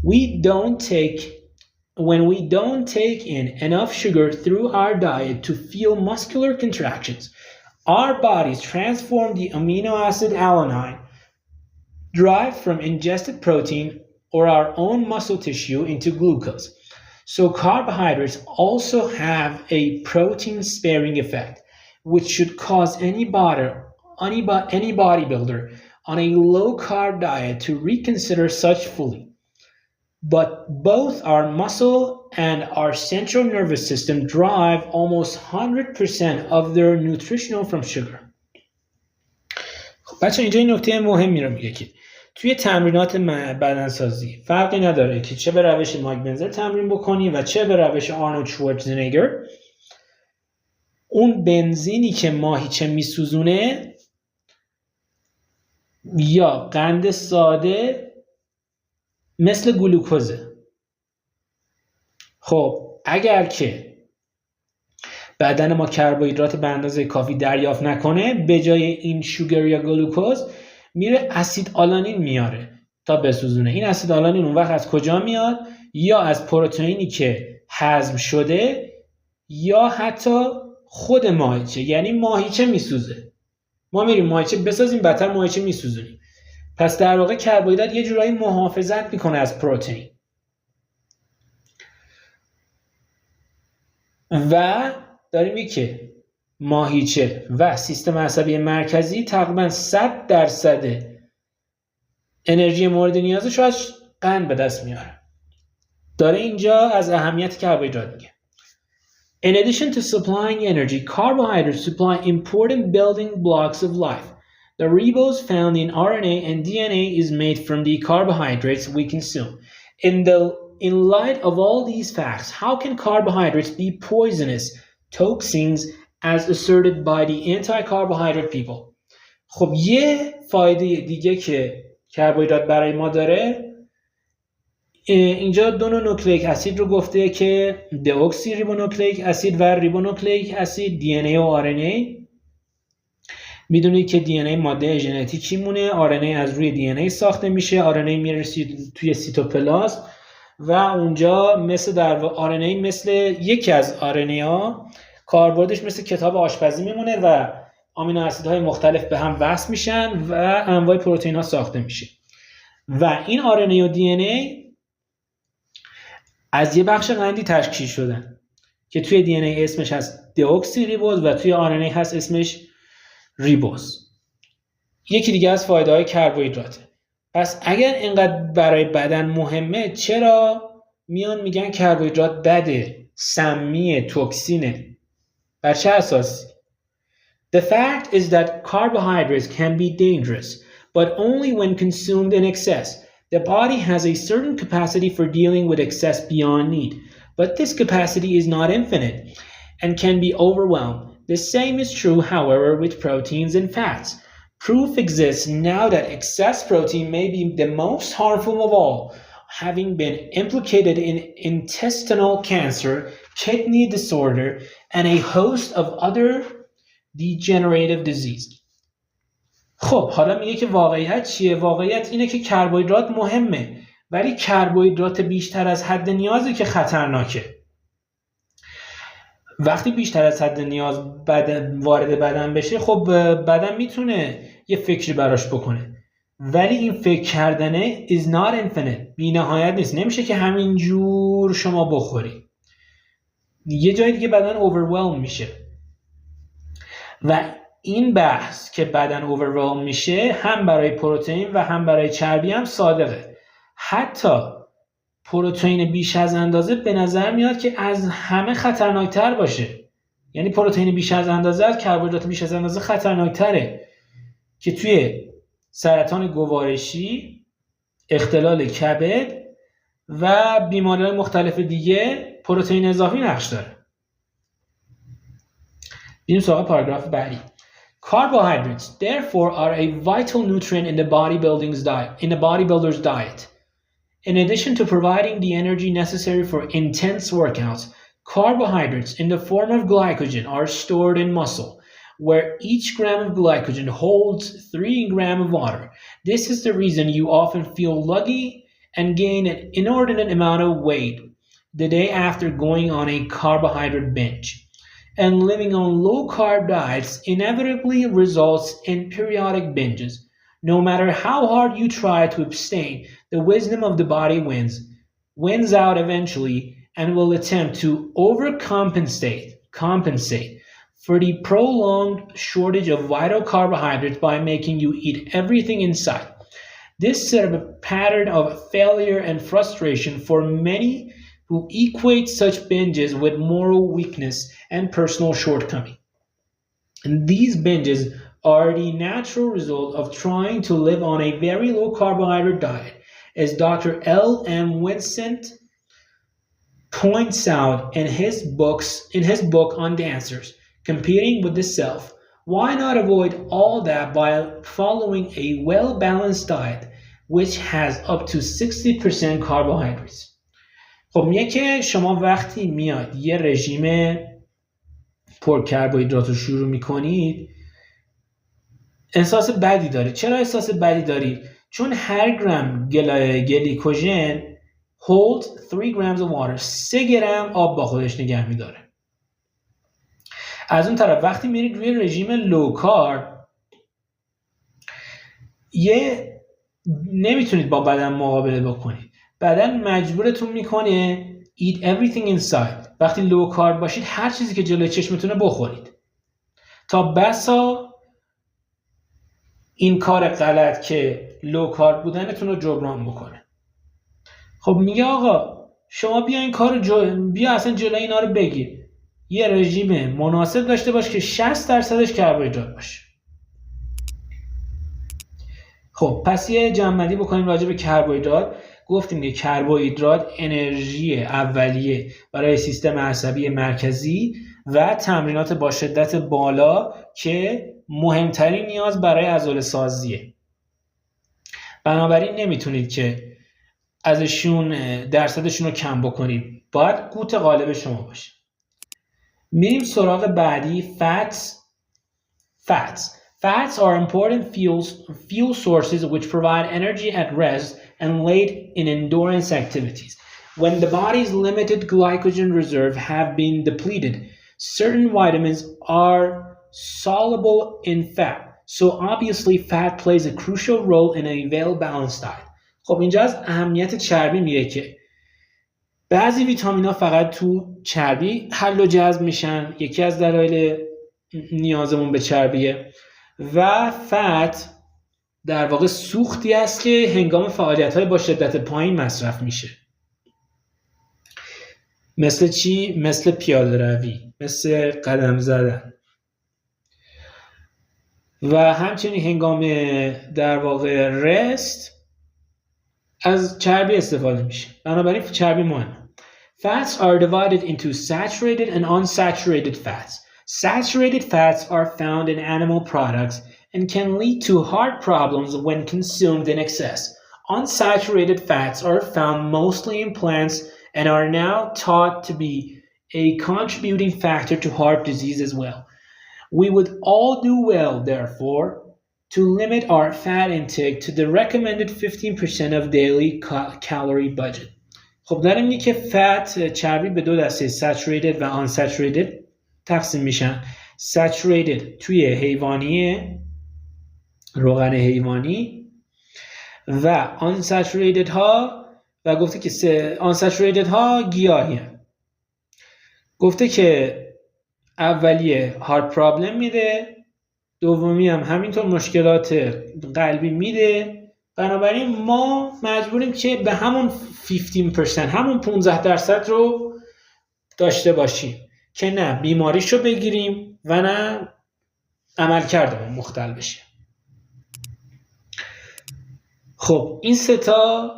[SPEAKER 1] we don't take when we don't take in enough sugar through our diet to feel muscular contractions. Our bodies transform the amino acid alanine derived from ingested protein or our own muscle tissue into glucose. So carbohydrates also have a protein sparing effect, which should cause any bodybuilder on a low carb diet to reconsider such fully. But both our muscle and our central nervous system derive almost 100% of their nutritional from sugar. خب بچه اینجا این نکته مهمی رو میگه که توی تمرینات بدنسازی فرقی نداره که چه به روش مایک بنزر تمرین بکنی و چه به روش آرنولد شوارزنگر. اون بنزینی که ماهیچه میسوزونه یا قند ساده مثل گلوکوزه. خب اگر که بدن ما کربوهیدرات به اندازه کافی دریافت نکنه، به جای این شوگر یا گلوکوز میره اسید آلانین میاره تا بسوزونه. این اسید آلانین اون وقت از کجا میاد؟ یا از پروتئینی که هضم شده یا حتی خود ماهیچه، یعنی ماهیچه میسوزه. ما میریم ماهیچه بسازیم، بدتر ماهیچه میسوزونیم. پس در واقع کربوهیدرات یه جورایی محافظت میکنه از پروتئین و داریم میگه که ماهیچه و سیستم عصبی مرکزی تقریبا 100% انرژی مورد نیازش رو از قند به دست میاره. داره اینجا از اهمیت کربوهیدرات میگه. In addition to supplying energy, carbohydrates supply important building blocks of life. The ribose found in RNA and DNA is made from the carbohydrates we consume. In light of all these facts, how can carbohydrates be poisonous toxins as asserted by the anti-carbohydrate people? خب یه فایده دیگه که کربوهیدرات برای ما داره، اینجا دو نوع نوکلئیک اسید رو گفته که دئوکسی ریبونوکلئیک اسید و ریبونوکلئیک اسید، دی ان ای و آر ان ای. میدونید که دی ان ای ماده ژنتیکی مونه، آر ان ای از روی دی ان ای ساخته میشه، آر ان ای میرسه توی سیتوپلازم و اونجا مثل در آر ان ای مثل یکی از آر ان ای ها کاربردش مثل کتاب آشپزی میمونه و آمینو اسیدهای مختلف به هم وصل میشن و انواع پروتئین ها ساخته میشه. و این آر ان ای و دی ان ای از یه بخش قندی تشکیل شدن که توی دی ان ای اسمش هست دئوکسی ریبوز و توی آر ان ای هست اسمش ریبوز. یکی دیگه از فایده های کربوهیدراته. پس اگر اینقدر برای بدن مهمه، چرا میان میگن کربوهیدرات بده، سمیه، توکسینه؟ بر چه اساسی؟ The fact is that carbohydrates can be dangerous, but only when consumed in excess. The body has a certain capacity for dealing with excess beyond need, but this capacity is not infinite and can be overwhelmed. The same is true, however, with proteins and fats. Proof exists now that excess protein may be the most harmful of all, having been implicated in intestinal cancer, kidney disorder, and a host of other degenerative diseases. خب حالا میگه که واقعیت چیه؟ واقعیت اینه که کربوهیدرات مهمه، ولی کربوهیدرات بیشتر از حد نیازه که خطرناکه. وقتی بیشتر از حد نیاز وارد بدن بشه، خب بدن میتونه یه فکری براش بکنه، ولی این فکر کردنه is not infinite، بی نهایت نیست. نمیشه که همینجور شما بخوری، یه جای دیگه بدن overwhelm میشه. و این بحث که بدن overwhelm میشه هم برای پروتئین و هم برای چربی هم صادقه. حتی پروتئین بیش از اندازه به نظر میاد که از همه خطرناکتر باشه. یعنی پروتئین بیش از اندازه از کربوهیدرات بیش از اندازه خطرناکتره که توی سرطان گوارشی، اختلال کبد و بیماری‌های مختلف دیگه پروتئین اضافی نقش داره. بریم سراغ پاراگراف بعدی. Carbohydrates therefore are a vital nutrient in the bodybuilder's diet. In addition to providing the energy necessary for intense workouts, carbohydrates in the form of glycogen are stored in muscle, where each gram of glycogen holds 3 grams of water. This is the reason you often feel luggy and gain an inordinate amount of weight the day after going on a carbohydrate binge. And living on low carb diets inevitably results in periodic binges. No matter how hard you try to abstain, the wisdom of the body wins out eventually, and will attempt to compensate for the prolonged shortage of vital carbohydrates by making you eat everything in sight. This set up a pattern of failure and frustration for many who equate such binges with moral weakness and personal shortcoming. And these binges are the natural result of trying to live on a very low carbohydrate diet, as Dr. L. M. Vincent points out in his book on Dancers, Competing with the Self. Why not avoid all that by following a well-balanced diet which has up to 60% carbohydrates? خب میگه که شما وقتی میاد یه رژیم پر کربوهیدرات رو شروع میکنید احساس بدی دارید. چرا احساس بدی دارید؟ چون هر گرم گلیکوژن hold 3 grams of water، 3 گرم آب با خودش نگه میداره. از اون طرف وقتی میرید روی رژیم لو کارب نمیتونید با بدن مقابله بکنید. بدن مجبورتون میکنه eat everything inside. وقتی لو کارب باشید هر چیزی که جلوی چشمتونه بخورید، تا بسا این کار غلط که لو کارب بودنتون رو جبران بکنه. خب میگه آقا شما بیا این کار بیا اصلا جلوی اینا رو بگیر، یه رژیم مناسب داشته باش که 60%ش کربوهیدرات باشه. خب پس یه جمع‌بندی بکنیم راجع به کربوهیدرات. گفتیم که کربوهیدرات انرژی اولیه برای سیستم عصبی مرکزی و تمرینات با شدت بالا که مهمترین نیاز برای عضله سازیه. بنابراین نمیتونید که ازشون درصدشون رو کم بکنید، باید قوت غالب شما باشه. میریم سراغ بعدی. Fats are important fuel sources which provide energy at rest and late in endurance activities. When the body's limited glycogen reserve have been depleted, certain vitamins are soluble in fat. So obviously fat plays a crucial role in a well-balanced diet. خب اینجا از اهمیت چربی میگه که بعضی ویتامین‌ها فقط تو چربی حل و جذب میشن، یکی از دلایل نیازمون به چربیه. و فت در واقع سوختی است که هنگام فعالیت‌های با شدت پایین مصرف میشه. مثل چی؟ مثل پیاده روی، مثل قدم زدن. و همچنین هنگام در واقع رست از چربی استفاده میشه. بنابراین چربی مهمه. Fats are divided into saturated and unsaturated fats. Saturated fats are found in animal products and can lead to heart problems when consumed in excess. Unsaturated fats are found mostly in plants and are now thought to be a contributing factor to heart disease as well. We would all do well, therefore, to limit our fat intake to the recommended 15% of daily calorie budget. خب داریم میگه که فت، چربی به دو دسته saturated و unsaturated تقسیم میشن. saturated توی حیوانیه، روغن حیوانی، و unsaturated ها، و گفته که unsaturated ها گیاهی هست. گفته که اولیه هارت پرابلم میده، دومی هم همینطور مشکلات قلبی میده. بنابراین ما مجبوریم که به همون 15%، همون 15% رو داشته باشیم که نه بیماریشو بگیریم و نه عملکردمون مختل بشه. خب این سه تا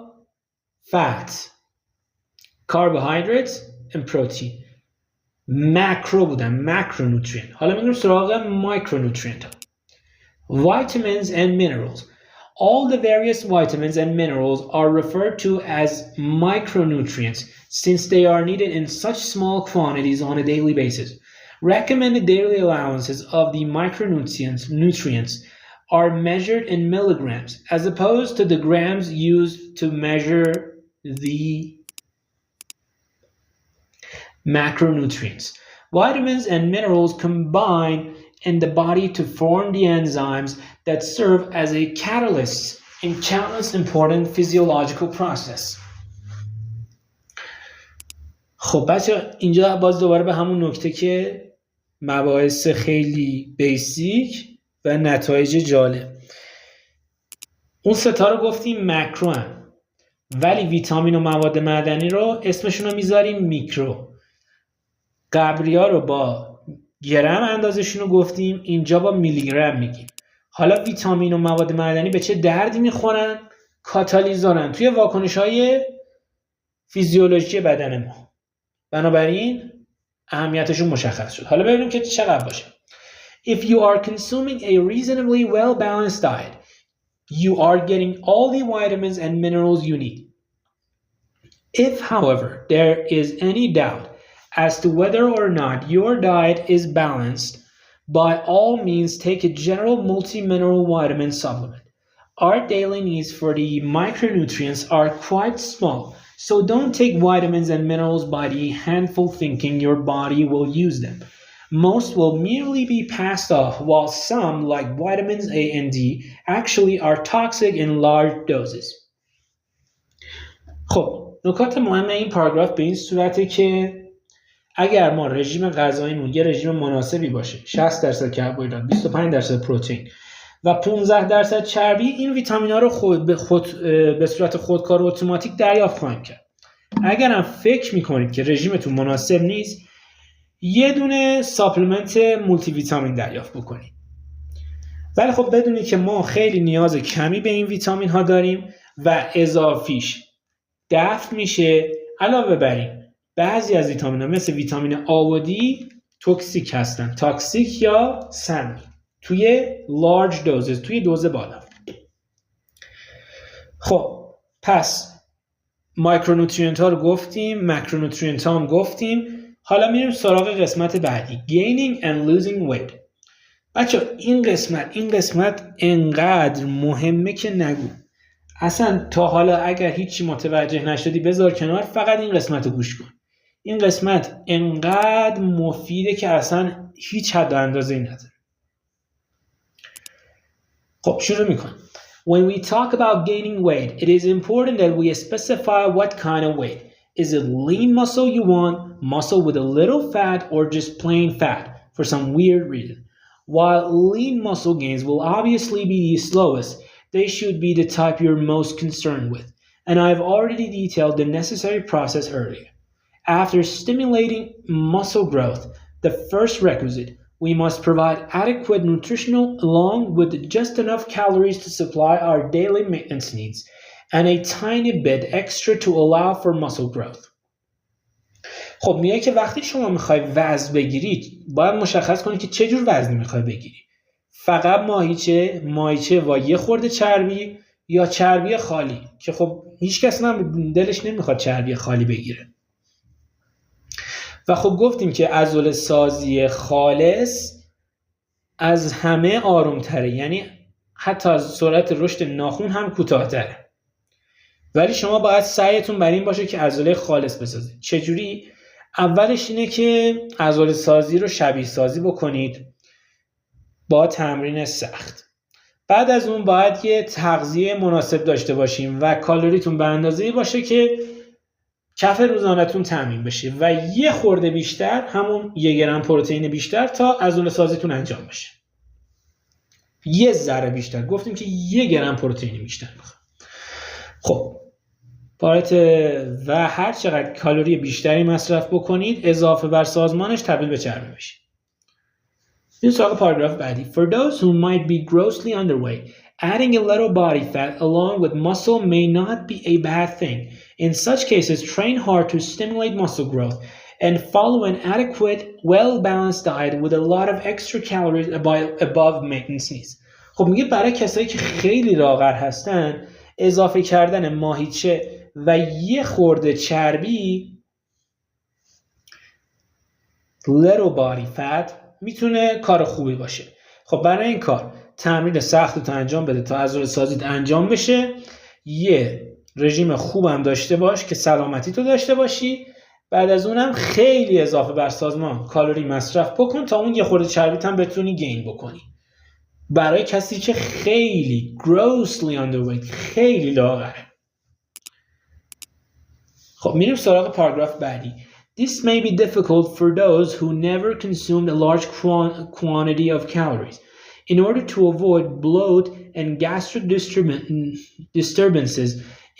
[SPEAKER 1] fat، carbohydrates and protein ماکرو بودن، macronutrient. حالا میریم سراغ micronutrient ها. Vitamins and minerals. All the various vitamins and minerals are referred to as micronutrients since they are needed in such small quantities on a daily basis. Recommended daily allowances of the micronutrients are measured in milligrams as opposed to the grams used to measure the macronutrients. Vitamins and minerals combine in the body to form the enzymes that serve as a catalyst in countless important physiological processes. خب بچه اینجا باز دوباره به همون نکته که مباحث خیلی بیسیک و نتایج جالب. اون ستا رو گفتیم مکرو هم. ولی ویتامین و مواد معدنی رو اسمشون رو میذاریم میکرو. قبریا رو با گرم اندازشون رو گفتیم، اینجا با میلی گرم میگیم. حالا ویتامین و مواد معدنی به چه دردی میخورن؟ کاتالیزورن توی واکنش‌های فیزیولوژی بدن ما. بنابراین اهمیتشون مشخص شد. حالا ببینیم که چقدر باشه. If you are consuming a reasonably well-balanced diet, you are getting all the vitamins and minerals you need. If, however, there is any doubt as to whether or not your diet is balanced, by all means take a general multi-mineral vitamin supplement. Our daily needs for the micronutrients are quite small, so don't take vitamins and minerals by the handful thinking your body will use them. Most will merely be passed off, while some, like vitamins A and D, actually are toxic in large doses. خب نکات مهم این پاراگراف به این صورته که اگر ما رژیم غذاییمون یه رژیم مناسبی باشه، 60% کربوهیدرات، 25% پروتئین و 15% چربی، این ویتامینا رو به صورت خودکار و اتوماتیک دریافت خواهیم کرد. اگر هم فکر میکنید که رژیمتون مناسب نیست، یه دونه ساپلمنت مولتی ویتامین دریافت بکنید. ولی خب بدونید که ما خیلی نیاز کمی به این ویتامین ها داریم و اضافیش دفع میشه. علاوه بر این بعضی از ویتامین ها مثل ویتامین A و D توکسیک هستن، تاکسیک یا سمی، توی لارج دوزز، توی دوز بالا. خب پس مایکرونوترینت ها رو گفتیم، مکرونوترینت ها هم گفتیم. حالا میریم سراغ قسمت بعدی، gaining and losing weight. بچه این قسمت انقدر مهمه که نگو. اصلا تا حالا اگر هیچی متوجه نشدی بذار کنار، فقط این قسمت رو گوش کن. این قسمت انقدر مفیده که اصلا هیچ حد و اندازه‌ای نداره. خب شروع میکنم. When we talk about gaining weight, it is important that we specify what kind of weight. Is it lean muscle you want, muscle with a little fat, or just plain fat for some weird reason? While lean muscle gains will obviously be the slowest, they should be the type you're most concerned with. And I've already detailed the necessary process earlier. After stimulating muscle growth, the first requisite, we must provide adequate nutritional along with just enough calories to supply our daily maintenance needs and a tiny bit extra to allow for muscle growth. خب میگه که وقتی شما میخوای وزن بگیری باید مشخص کنی که چه جور وزنی میخوای بگیری. فقط ماهیچه و یه خورده چربی یا چربی خالی، که خب هیچ کس دلش نمیخواد چربی خالی بگیره. و خب گفتیم که عضله سازی خالص از همه آرومتره، یعنی حتی از سرعت رشد ناخن هم کوتاه‌تره. ولی شما باید سعیتون بر این باشه که عضله خالص بسازید. چجوری؟ اولش اینه که عضله سازی رو شبیه سازی بکنید با تمرین سخت. بعد از اون باید یه تغذیه مناسب داشته باشیم و کالریتون به اندازه‌ای باشه که کف روزانه‌تون تامین بشه و یه خورده بیشتر، همون 1 گرم پروتئین بیشتر تا عضله سازیتون انجام بشه. یه ذره بیشتر، گفتیم که 1 گرم پروتئین بیشتر میخواد. خب و هر چقدر کالری بیشتری مصرف بکنید اضافه بر سازمانش تبدیل به چربی میشه. این سراغ پاراگراف بعدی. For those who might be grossly underweight, adding a little body fat along with muscle may not be a bad thing. In such cases, train hard to stimulate muscle growth and follow an adequate, well-balanced diet with a lot of extra calories above maintenance needs. خب میگه برای کسایی که خیلی لاغر هستن اضافه کردن ماهیچه و یه خورده چربی little body fat میتونه کار خوبی باشه. خب برای این کار تمرین سخت تو انجام بده تا عضله سازیت انجام بشه، یه رژیم خوبم داشته باش که سلامتی تو داشته باشی، بعد از اونم خیلی اضافه بر سازمان کالری مصرف بکن تا اون یه خورده چربیت هم بتونی گین بکنی. برای کسی که خیلی grossly underweight، خیلی لاغره. خب میریم سراغ پاراگراف بعدی. This may be difficult for those who never consumed a large quantity of calories. In order to avoid bloat and gastric disturbances,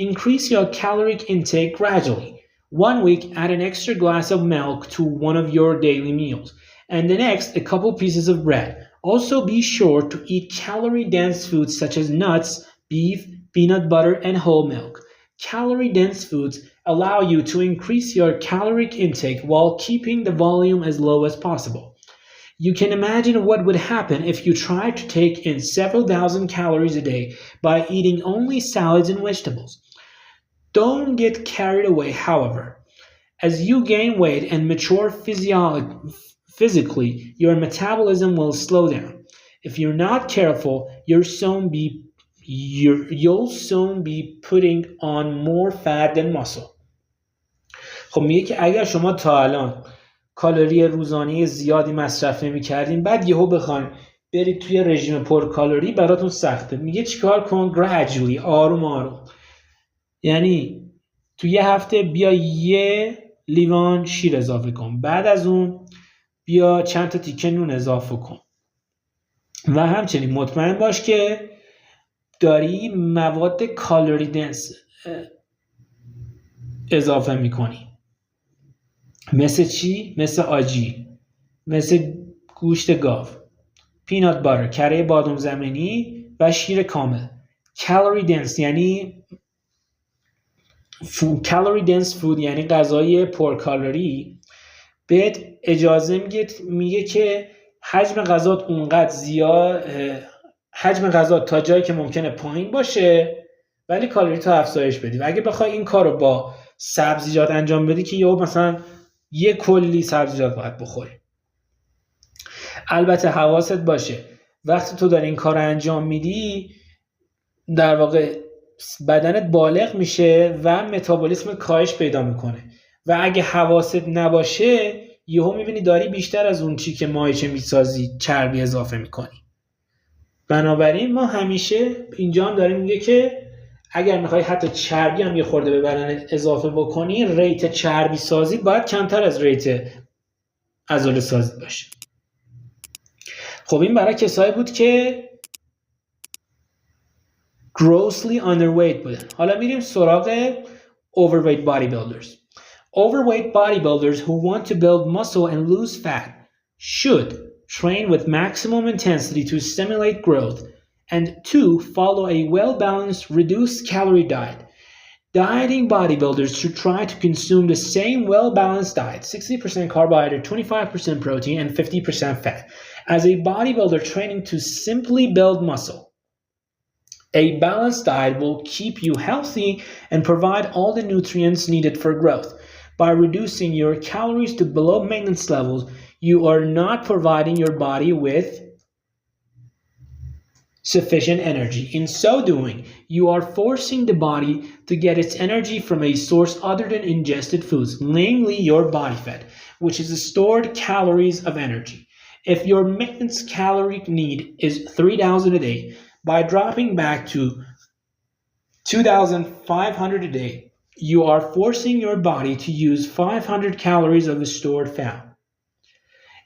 [SPEAKER 1] increase your caloric intake gradually. 1 week, add an extra glass of milk to one of your daily meals, and the next, a couple pieces of bread. Also, be sure to eat calorie-dense foods such as nuts, beef, peanut butter, and whole milk. Calorie-dense foods allow you to increase your caloric intake while keeping the volume as low as possible. You can imagine what would happen if you tried to take in several thousand calories a day by eating only salads and vegetables. Don't get carried away, however. As you gain weight and mature physically, your metabolism will slow down. If you're not careful, you'll soon be putting on more fat than muscle. خب میگه که اگر شما تا الان کالری روزانه زیادی مصرف نمی‌کردین، بعد یهو بخواید برید توی رژیم پر کالری، براتون سخته. میگه چیکار کن؟ gradually، آروم آروم. یعنی توی یه هفته بیا یه لیوان شیر اضافه کن، بعد از اون بیا چند تا تیکه نون اضافه کن و همچنین مطمئن باش که داری مواد کالری دنس اضافه میکنی. مثل چی؟ مثل آجی، مثل گوشت گاو، پینات باتر، کره بادام زمینی و شیر کامل. کالری دنس یعنی کالری دنس فود، یعنی غذای پرکالری. بهت اجازه میگه که حجم غذات اونقدر زیاد، حجم غذات تا جایی که ممکنه پایین باشه ولی کالری تو افزایش بدی. و اگه بخوای این کارو با سبزیجات انجام بدی که یهو مثلا یه کلی سبزیجات باید بخوری. البته حواست باشه وقتی تو داری این کار انجام میدی در واقع بدنت بالغ میشه و متابولیسم کاهش پیدا میکنه و اگه حواست نباشه یهو میبینی داری بیشتر از اون چی که ماهیچه میسازی چربی اضافه میکنی. بنابراین ما همیشه اینجا هم داریم میگه که اگر میخوای حتی چربی هم یه خورده به بدنت اضافه بکنی، ریت چربی سازی باید کمتر از ریت عضله سازی باشه. خب این برای کسایی بود که grossly underweight بودن. حالا میریم سراغ overweight bodybuilders. Overweight bodybuilders who want to build muscle and lose fat should train with maximum intensity to stimulate growth, and 2, follow a well-balanced, reduced-calorie diet. Dieting bodybuilders should try to consume the same well-balanced diet, 60% carbohydrate, 25% protein, and 50% fat, as a bodybuilder training to simply build muscle. A balanced diet will keep you healthy and provide all the nutrients needed for growth. By reducing your calories to below maintenance levels, you are not providing your body with sufficient energy. In so doing, you are forcing the body to get its energy from a source other than ingested foods, namely your body fat, which is the stored calories of energy. If your maintenance calorie need is 3,000 a day, by dropping back to 2,500 a day, you are forcing your body to use 500 calories of the stored fat.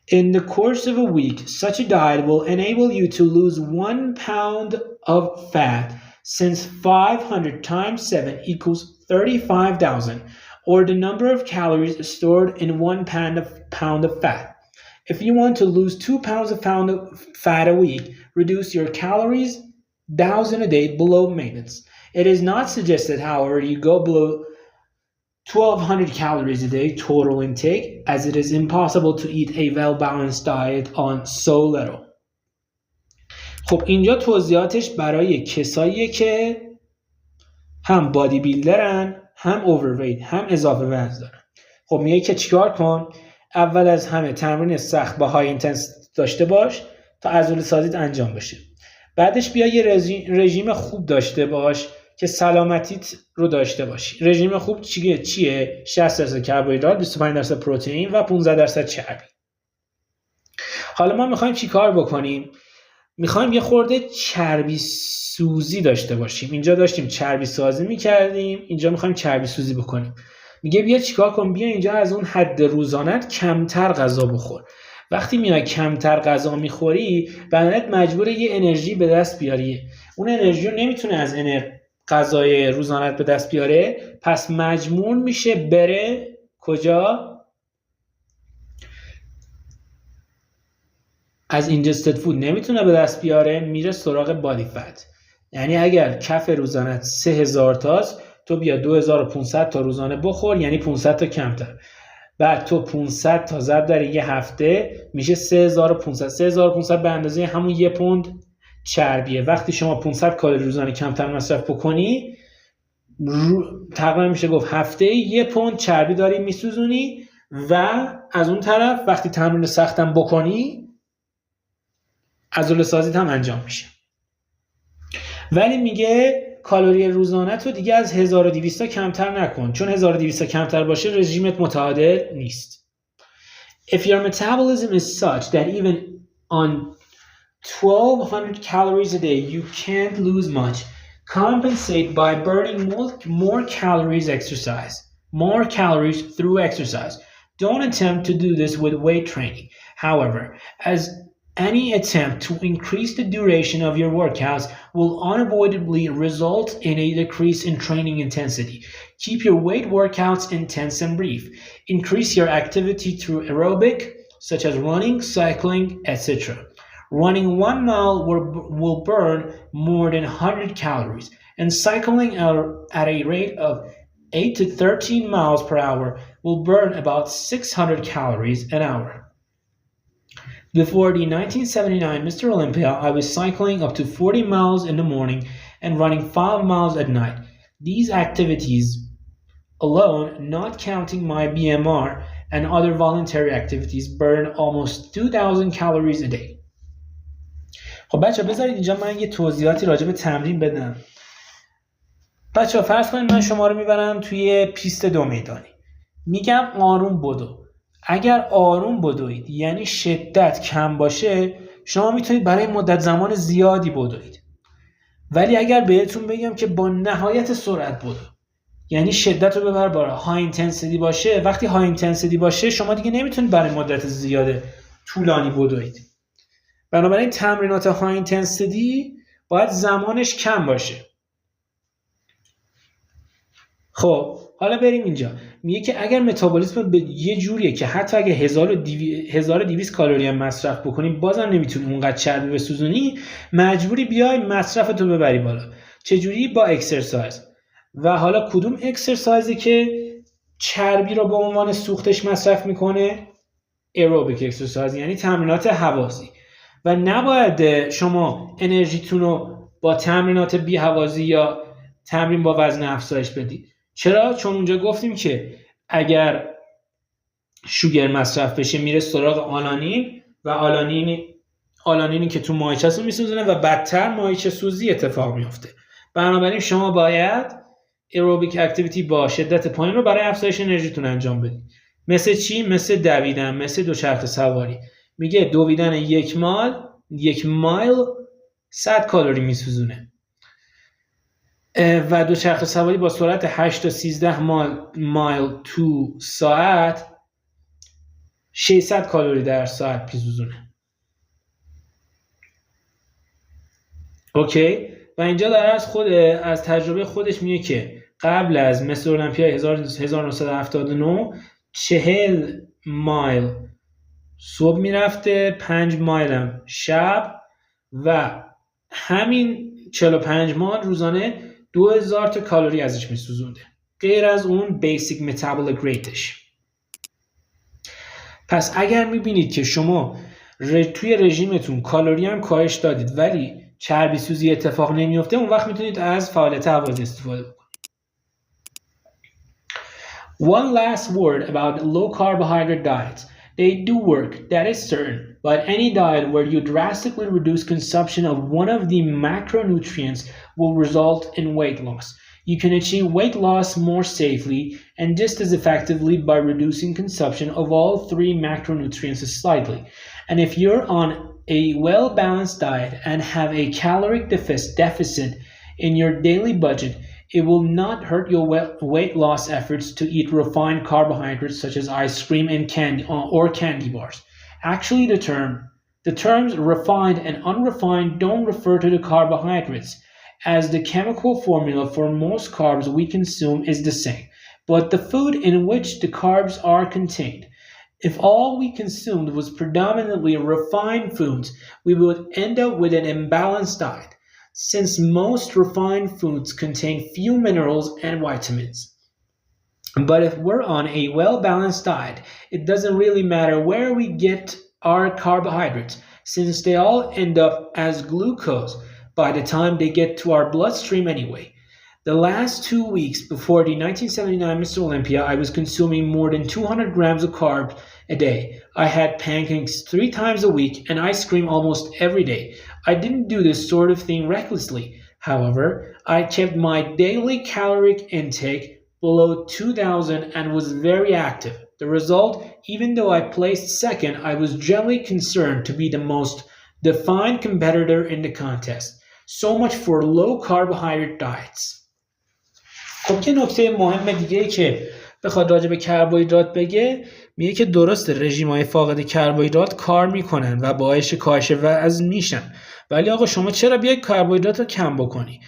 [SPEAKER 1] In the course of a week, such a diet will enable you to lose 1 pound of fat, since 500 times 7 equals 35,000, or the number of calories stored in 1 pound of fat. If you want to lose 2 pounds of fat a week, reduce your calories 1,000 a day below maintenance. It is not suggested, however, you go below 1,200 calories a day total intake, as it is impossible to eat a well-balanced diet on so little. خب اینجا توضیحاتش برای کساییه که هم بادی بیلدرن، هم اوورویت، هم اضافه وزن دارن. خب میگه که چیکار کن؟ اول از همه تمرین سخت با های اینتنس داشته باش تا عضله سازیت انجام بشه. بعدش بیا یه رژیم خوب داشته باش که سلامتیت رو داشته باشی. رژیم خوب چیه؟ 60% کربوهیدرات، 25% پروتئین و 15% چربی. حالا ما میخوایم چیکار بکنیم؟ میخوایم یه خورده چربی سوزی داشته باشیم. اینجا داشتیم چربی سازی میکردیم، اینجا میخوایم چربی سوزی بکنیم. میگه بیا چیکار کن؟ بیا اینجا از اون حد روزانت کمتر غذا بخور. وقتی میای کمتر غذا میخوری، بدنت مجبوره یه انرژی به دست بیاری. اون انرژی رو نمیتونه از غذای روزانت به دست بیاره، پس مجبور میشه بره کجا؟ از اینجستد فود نمیتونه به دست بیاره، میره سراغ بادی فت. یعنی اگر کف روزانت 3000 تاست، تو بیا 2500 تا روزانه بخور، یعنی 500 تا کمتر. بعد تو 500 تا ضرب در یه هفته میشه 3500. 3500 به اندازه همون 1 پوند چربیه. وقتی شما 500 کالری روزانه کمتر مصرف بکنی، تقریبا میشه گفت هفته 1 پوند چربی داری میسوزونی. و از اون طرف وقتی تمرین سختم بکنی، عضله سازیت هم انجام میشه. ولی میگه کالری روزانه تو دیگه از 1200 تا کمتر نکن، چون 1200 تا کمتر باشه رژیمت متعادل نیست. If your metabolism is such that even on 1200 calories a day you can't lose much, compensate by burning more calories through exercise. Don't attempt to do this with weight training. However, as any attempt to increase the duration of your workouts will unavoidably result in a decrease in training intensity. Keep your weight workouts intense and brief. Increase your activity through aerobic, such as running, cycling, etc. Running 1 mile will burn more than 100 calories, and cycling at a rate of 8 to 13 miles per hour will burn about 600 calories an hour. Before the 1979 Mr. Olympia, I was cycling up to 40 miles in the morning and running 5 miles at night. These activities alone, not counting my BMR and other voluntary activities, burn almost 2000 calories a day. خب بچه بذارید اینجا من یه توضیحاتی راجع به تمرین بدم. بچه فرض کنید من شما رو میبرم توی پیست 2 میدانی. میگم آروم بدو. اگر آروم بدوید یعنی شدت کم باشه، شما میتونید برای مدت زمان زیادی بدوید. ولی اگر بهتون بگم که با نهایت سرعت بدو، یعنی شدت رو ببر بالا، های اینتنسیتی باشه، وقتی های اینتنسیتی باشه شما دیگه نمیتونید برای مدت زیاد طولانی بدوید. بنابراین تمرینات های اینتنسیتی باید زمانش کم باشه. خب حالا بریم اینجا. میگه که اگر متابولیسم به یه جوریه که حتی اگه 1200 کالری هم مصرف بکنی بازم نمیتونی اونقدر چربی بسوزونی، مجبوری بیای مصرفتو ببری بالا. چجوری؟ با اکسرسایز. و حالا کدوم اکسرسایزی که چربی رو به عنوان سوختش مصرف میکنه؟ ایروبیک اکسرسایز، یعنی تمرینات هوازی. و نباید شما انرژیتون رو با تمرینات بی هوازی یا تمرین با وزن افزایش بدید. چرا؟ چون اونجا گفتیم که اگر شوگر مصرف بشه میره سراغ آلانین و آلانینی که تو مایچه رو میسوزونه و بدتر مایچه سوزی اتفاق میفته. بنابراین شما باید ایروبیک اکتیویتی با شدت پایین رو برای افزایش انرژیتون انجام بدید. مثل چی؟ مثل دویدن، مثل دوچرخه سواری. میگه دویدن 1 مایل 100 کالری میسوزونه و دوچرخه سواری با سرعت 8 تا 13 مایل تو ساعت 600 کالری در ساعت میسوزونه. اوکی؟ و اینجا داره از تجربه خودش میگه که قبل از مستر المپیا 1979 40 مایل صبح میرفته، 5 مایل هم شب و همین 45 مایل روزانه 2000 تا کالری ازش میسوزونده، غیر از اون بیسیک متابولیک ریتش. پس اگر میبینید که شما توی رژیمتون کالری هم کاهش دادید ولی چربی سوزی اتفاق نمیفته، اون وقت میتونید از فعالیت هوازی استفاده بکنید. One last word about low carbohydrate diets. They do work, that is certain, but any diet where you drastically reduce consumption of one of the macronutrients will result in weight loss. You can achieve weight loss more safely and just as effectively by reducing consumption of all three macronutrients slightly. And if you're on a well-balanced diet and have a caloric deficit in your daily budget, it will not hurt your weight loss efforts to eat refined carbohydrates such as ice cream and candy bars. Actually, the terms refined and unrefined don't refer to the carbohydrates, as the chemical formula for most carbs we consume is the same, but the food in which the carbs are contained. If all we consumed was predominantly refined foods, we would end up with an imbalanced diet, since most refined foods contain few minerals and vitamins. But if we're on a well-balanced diet, it doesn't really matter where we get our carbohydrates, since they all end up as glucose by the time they get to our bloodstream anyway. The last 2 weeks before the 1979 Mr. Olympia, I was consuming more than 200 grams of carbs a day. I had pancakes 3 times a week and ice cream almost every day. I didn't do this sort of thing recklessly. However, I kept my daily caloric intake below 2,000 and was very active. The result, even though I placed second, I was generally concerned to be the most defined competitor in the contest. So much for low carbohydrate diets. خب که نکته مهم دیگه ای که بخواد راجع به کربوهیدرات بگه، میگه که درسته رژیم‌های فاقد کربوهیدرات کار میکنن و باعث کاهش وزن میشن، ولی آقا شما چرا بیای کربوهیدرات رو کم بکنی؟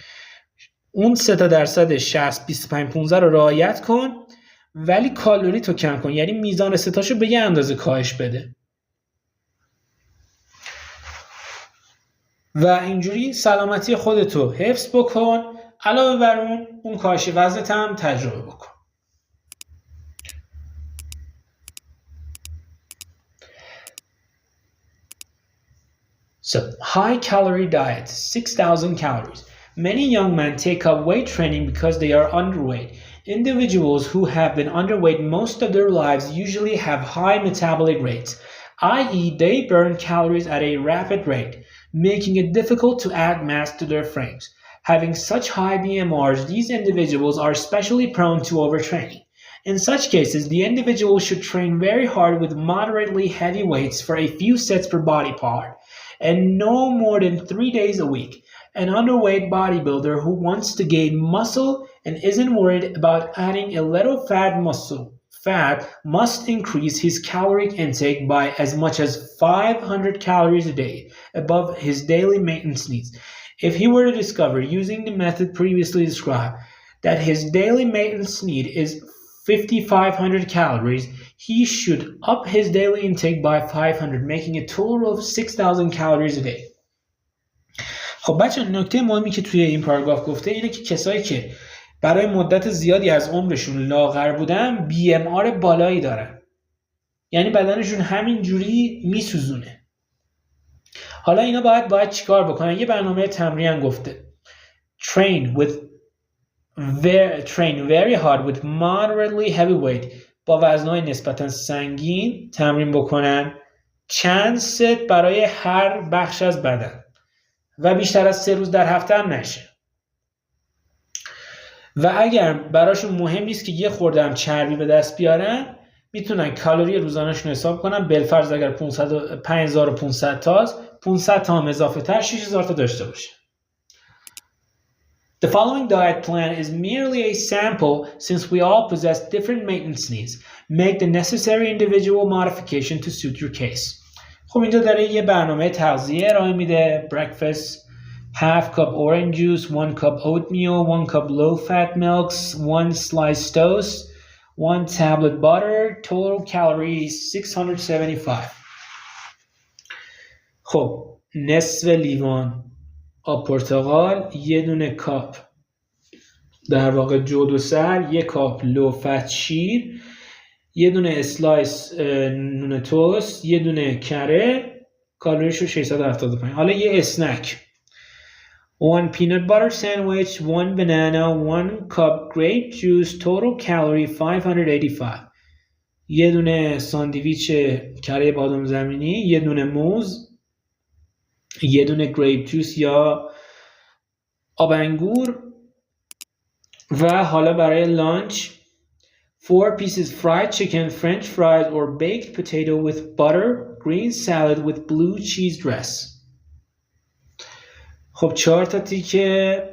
[SPEAKER 1] اون 3% 60 25 15 رو رعایت کن ولی کالری تو کم کن، یعنی میزان ستاشو به یه اندازه کاهش بده و اینجوری سلامتی خودتو حفظ بکن، علاوه بر اون کاهش وزنت هم تجربه بکن. So, high calorie diet, 6,000 calories. Many young men take up weight training because they are underweight. Individuals who have been underweight most of their lives usually have high metabolic rates, i.e. they burn calories at a rapid rate, making it difficult to add mass to their frames. Having such high BMRs, these individuals are especially prone to overtraining. In such cases, the individual should train very hard with moderately heavy weights for a few sets per body part, and no more than 3 days a week. An underweight bodybuilder who wants to gain muscle and isn't worried about adding a little fat must increase his caloric intake by as much as 500 calories a day, above his daily maintenance needs. If he were to discover, using the method previously described, that his daily maintenance need is 5,500 calories, he should up his daily intake by 500, making a total of 6,000 calories a day. خب بچه نکته مهمی که توی این پاراگراف گفته اینه که کسایی که برای مدت زیادی از عمرشون لاغر بودن BMR بالایی دارن، یعنی بدنشون همین جوری میسوزونه. حالا اینا باید چیکار بکنن؟ یه برنامه تمرین گفته train very hard with moderately heavy weight، با وزنهای نسبتا سنگین تمرین بکنن چند ست برای هر بخش از بدن و بیشتر از 3 روز در هفته هم نشه. و اگر براشون مهم نیست که یه خورده هم چربی به دست بیارن، میتونن کالری روزانه‌شون حساب کنن. بالفرض اگر 5500 تاست، 500 تا هم اضافه تر 6000 تا داشته باشه. The following diet plan is merely a sample since we all possess different maintenance needs. Make the necessary individual modification to suit your case. خب اینجا داره یه برنامه تغذیه ارائه میده. Breakfast, half cup orange juice, 1 cup oatmeal, 1 cup low-fat milks, 1 sliced toast, 1 tablet butter, total calories 675. خب نصف لیوان آب پرتقال، یه دونه کاپ در واقع جودوسر، یه کاپ لو-فت شیر، یه دونه اسلایس نون توست، یه دونه کره کالریش رو 675. حالا یه اسنک. 1 peanut butter sandwich, 1 banana, 1 cup grape juice, total calorie 585. یه دونه ساندویچ کره بادام زمینی، یه دونه موز، یه دونه گریپ جوس یا آب انگور و حالا برای لانچ 4 pieces fried chicken, french fries or baked potato with butter, green salad with blue cheese dress. خب 4 تا تیکه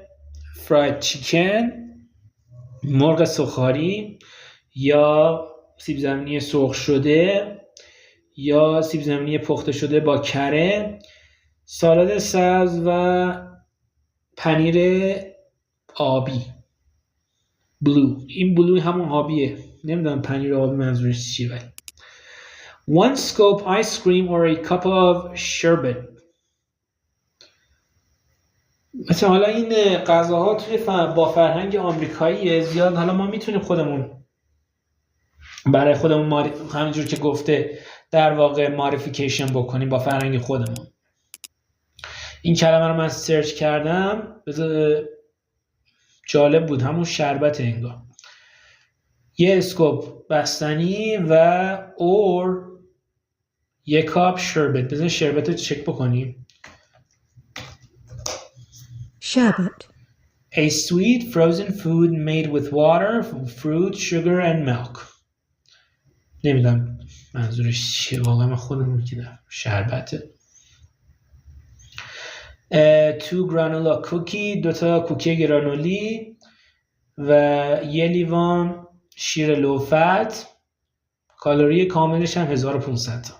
[SPEAKER 1] فراید چیکن، مرغ سوخاری یا سیب زمینی سرخ شده یا سیب زمینی پخته شده با کره، سالاد سبز و پنیر آبی بلو. این بلو همون آبیه، نمیدونم پنیر آبی منظورش چیه. ولی 1 scoop ice cream or a cup of sherbet. مثلا حالا این غذاها توی با فرهنگ آمریکایی زیاد، حالا ما میتونیم خودمون برای خودمون همینجور که گفته در واقع ماریفیکیشن بکنیم با فرهنگ خودمون. این کلمه رو من سرچ کردم، جالب بود، همون شربت انگار. یه اسکوپ بستنی و اور یه کاپ شربت. بذار شربت رو چک بکنیم.
[SPEAKER 2] Sherbet.
[SPEAKER 1] A sweet frozen food made with water, fruit, sugar and milk. نمیدونم منظورش چیه واقعا، من خودم میگیدم. شربته. 2 granola cookie، 2 تا کوکی گرانولی و یه لیوان شیر لوفت. کالری کاملش هم 1500 تا.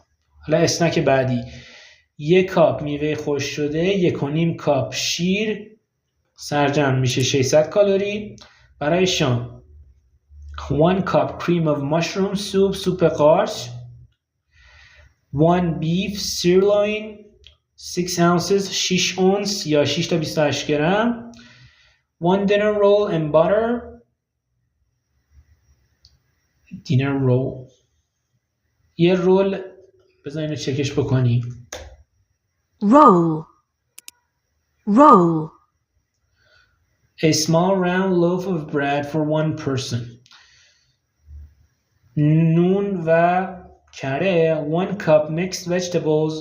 [SPEAKER 1] حالا اسنک بعدی 1 کاپ میوه خشک شده، 1.5 کاپ شیر، سرجم میشه 600 کالری. برای شام 1 cup cream of mushroom soup، سوپ قارچ، 1 beef sirloin 6 ounces، 6 اونس یا 6 تا 28 گرم، 1 dinner roll and butter. dinner roll یه رول، بذار اینو چکش بکنیم.
[SPEAKER 2] Roll. Roll.
[SPEAKER 1] A small round loaf of bread for 1 person. نون و کره. 1 cup mixed vegetables،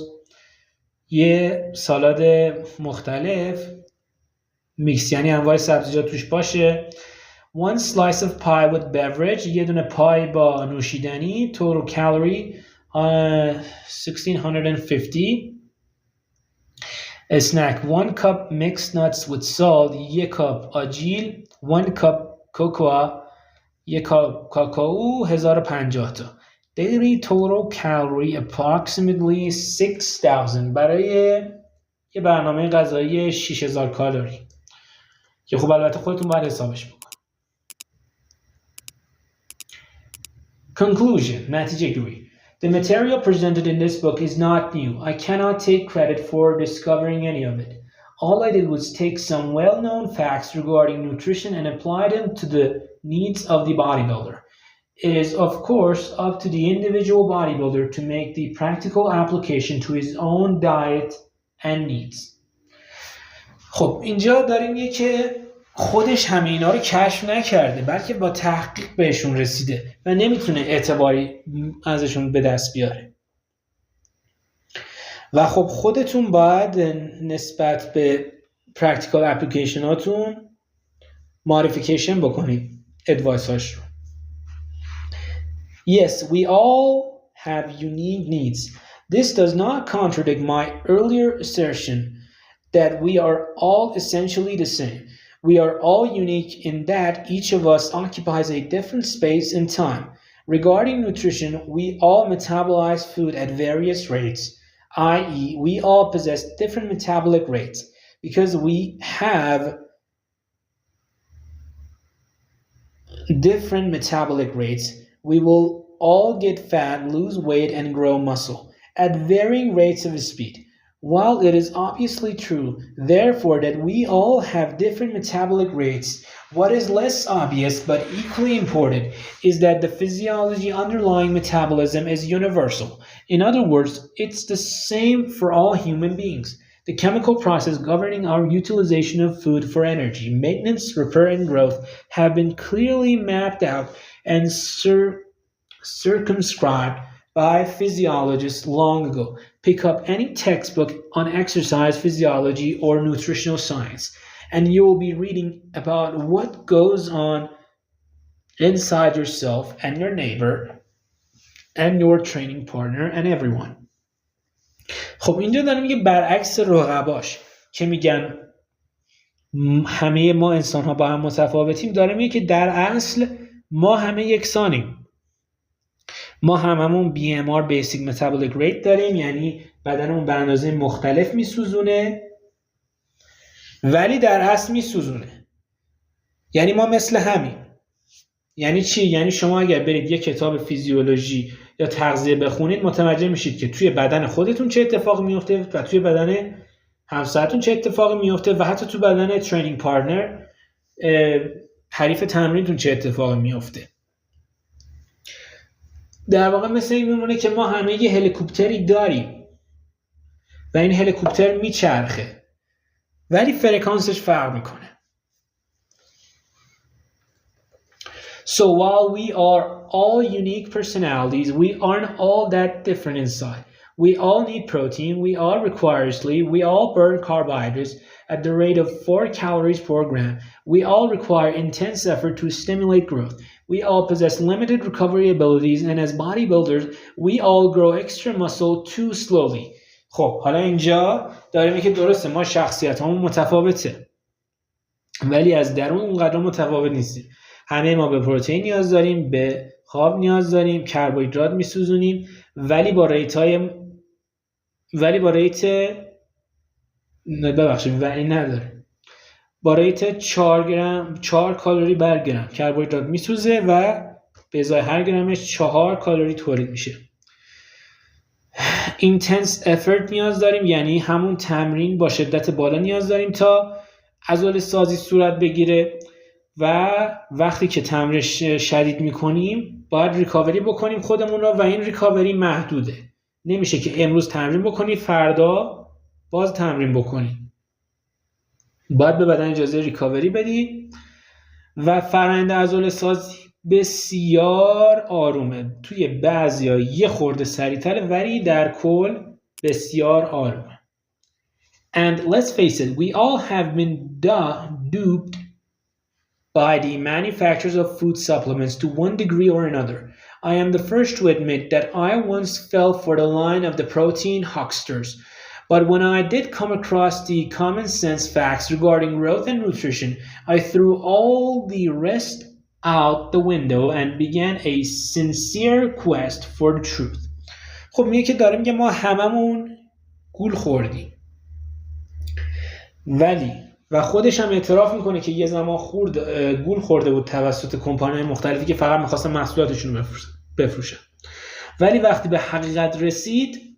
[SPEAKER 1] یه سالاد مختلف، میکس یعنی انواع سبزیجات توش باشه. 1 slice of pie with beverage، یه دونه پای با نوشیدنی. total calorie 1650. A snack 1 cup mixed nuts with salt، یه کاپ آجیل. 1 cup cocoa، یه کاپ کاکائو، 1050 تا. Daily total calorie approximately 6000 برای یه برنامه غذایی 6000 کالری که خب البته خودتون باید حسابش بکنید. Conclusion، نتیجه گیری. The material presented in this book is not new. I cannot take credit for discovering any of it. All I did was take some well-known facts regarding nutrition and apply them to the needs of the bodybuilder. It is, of course, up to the individual bodybuilder to make the practical application to his own diet and needs. خب اینجا داریم یه که خودش همه اینا رو کشف نکرده، بلکه با تحقیق بهشون رسیده و نمیتونه اعتباری ازشون به دست بیاره. و خب خودتون باید نسبت به پرکتیکال اپلیکیشن هاتون ماریفیکیشن بکنید ادوایس هاش رو. Yes, we all have unique needs. This does not contradict my earlier assertion that we are all essentially the same. We are all unique in that each of us occupies a different space and time. Regarding nutrition, we all metabolize food at various rates, i.e., we all possess different metabolic rates. Because we have different metabolic rates, we will all get fat, lose weight, and grow muscle at varying rates of speed. While it is obviously true, therefore, that we all have different metabolic rates, what is less obvious but equally important is that the physiology underlying metabolism is universal. In other words, it's the same for all human beings. The chemical process governing our utilization of food for energy, maintenance, repair, and growth have been clearly mapped out and circumscribed by physiologists long ago. Pick up any textbook on exercise physiology or nutritional science, and you will be reading about what goes on inside yourself and your neighbor and your training partner and everyone. خب اینجا داره میگه برعکس رقباش که میگن همه ما انسان ها با هم متفاوتیم، داره میگه که در اصل ما همه یکسانیم. ما هممون BMR Basic Metabolic Rate داریم، یعنی بدنمون به اندازه مختلف میسوزونه ولی در اصل میسوزونه. یعنی ما مثل همین. یعنی چی؟ یعنی شما اگر برید یک کتاب فیزیولوژی یا تغذیه بخونید متوجه میشید که توی بدن خودتون چه اتفاقی میفته و توی بدن همسرتون چه اتفاقی میفته و حتی تو بدن ترینینگ پارتنر حریف تمرینتون چه اتفاقی میفته. در واقع مثل این میمونه که ما همه یه هلیکوپتری داریم و این هلیکوپتر میچرخه ولی فرکانسش فرق میکنه. So while we are all unique personalities, we aren't all that different inside. We all need protein, we all require sleep, we all burn carbohydrates at the rate of 4 calories per gram. We all require intense effort to stimulate growth. We all possess limited recovery abilities, and as bodybuilders, we all grow extra muscle too slowly. خب حالا اینجا داریم که درسته ما شخصیتامون متفاوته ولی از درون اونقدر متفاوت نیستیم. همه ما به پروتئین نیاز داریم، به خواب نیاز داریم، کربوهیدرات میسوزونیم ولی با ریت با ریت 4 کالری بر گرم کربوهیدرات میسوزه و به ازای هر گرمش 4 کالری تولید میشه. intense effort نیاز داریم، یعنی همون تمرین با شدت بالا نیاز داریم تا عضله سازی صورت بگیره و وقتی که تمرین شدید میکنیم باید ریکاوری بکنیم خودمون رو و این ریکاوری محدوده. نمیشه که امروز تمرین بکنی فردا باز تمرین بکنی. باید به بدن اجازه ریکاوری بدی و فرآیند عضله سازی بسیار آرومه. توی بعضیا یه خورده سریع‌تره ولی در کل بسیار آرومه. And let's face it, we all have been duped by the manufacturers of food supplements to one degree or another. I am the first to admit that I once fell for the line of the protein hucksters. But when I did come across the common sense facts regarding growth and nutrition, I threw all the rest out the window and began a sincere quest for the truth. خب میگه که داره میگه ما هممون گول خوردیم ولی و خودش هم اعتراف میکنه که یه زمان گول خورده بود توسط کمپانی‌های مختلفی که فقط میخواستن محصولاتشون رو بفروشن ولی وقتی به حقیقت رسید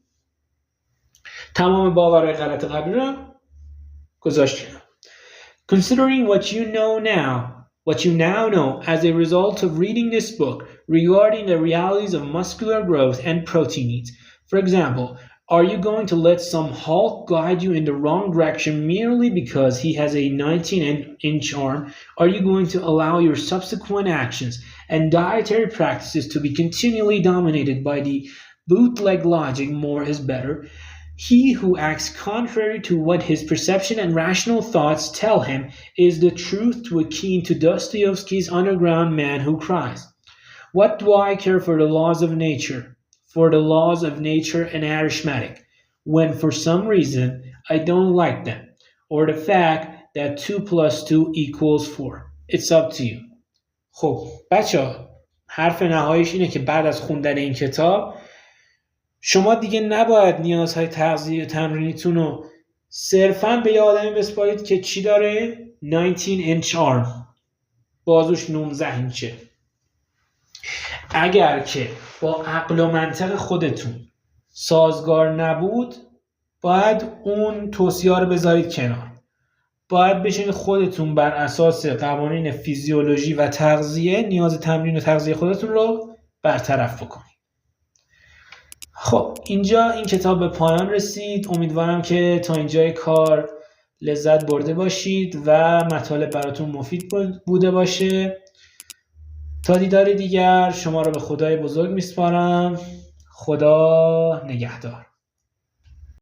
[SPEAKER 1] تمام باورهای غلط قبلی رو گذاشت. Considering what you now know as a result of reading this book regarding the realities of muscular growth and protein needs. For example, are you going to let some Hulk guide you in the wrong direction merely because he has a 19-inch arm? Are you going to allow your subsequent actions and dietary practices to be continually dominated by the bootleg logic more is better? He who acts contrary to what his perception and rational thoughts tell him is the truth to akin to Dostoevsky's underground man who cries, "What do I care for the laws of nature? For the laws of nature and arithmetic, when for some reason I don't like them, or the fact that 2 plus 2 equals 4. It's up to you." خب بچه‌ها حرف نهاییش اینه که بعد از خوندن این کتاب شما دیگه نباید نیازهای تغذیه و تمرینیتون رو صرفاً به یه آدمی بسپارید که چی داره؟ 19 inch arm، بازوش 19 اینچه. اگر که با عقل و منطق خودتون سازگار نبود باید اون توصیه رو بذارید کنار. باید بشین خودتون بر اساس قوانین فیزیولوژی و تغذیه نیاز تمرین و تغذیه خودتون رو برطرف بکنید. خب اینجا این کتاب به پایان رسید. امیدوارم که تا اینجای کار لذت برده باشید و مطالب براتون مفید بوده باشه. تا دیدار دیگر شما رو به خدای بزرگ میسپارم. خدا نگهدار.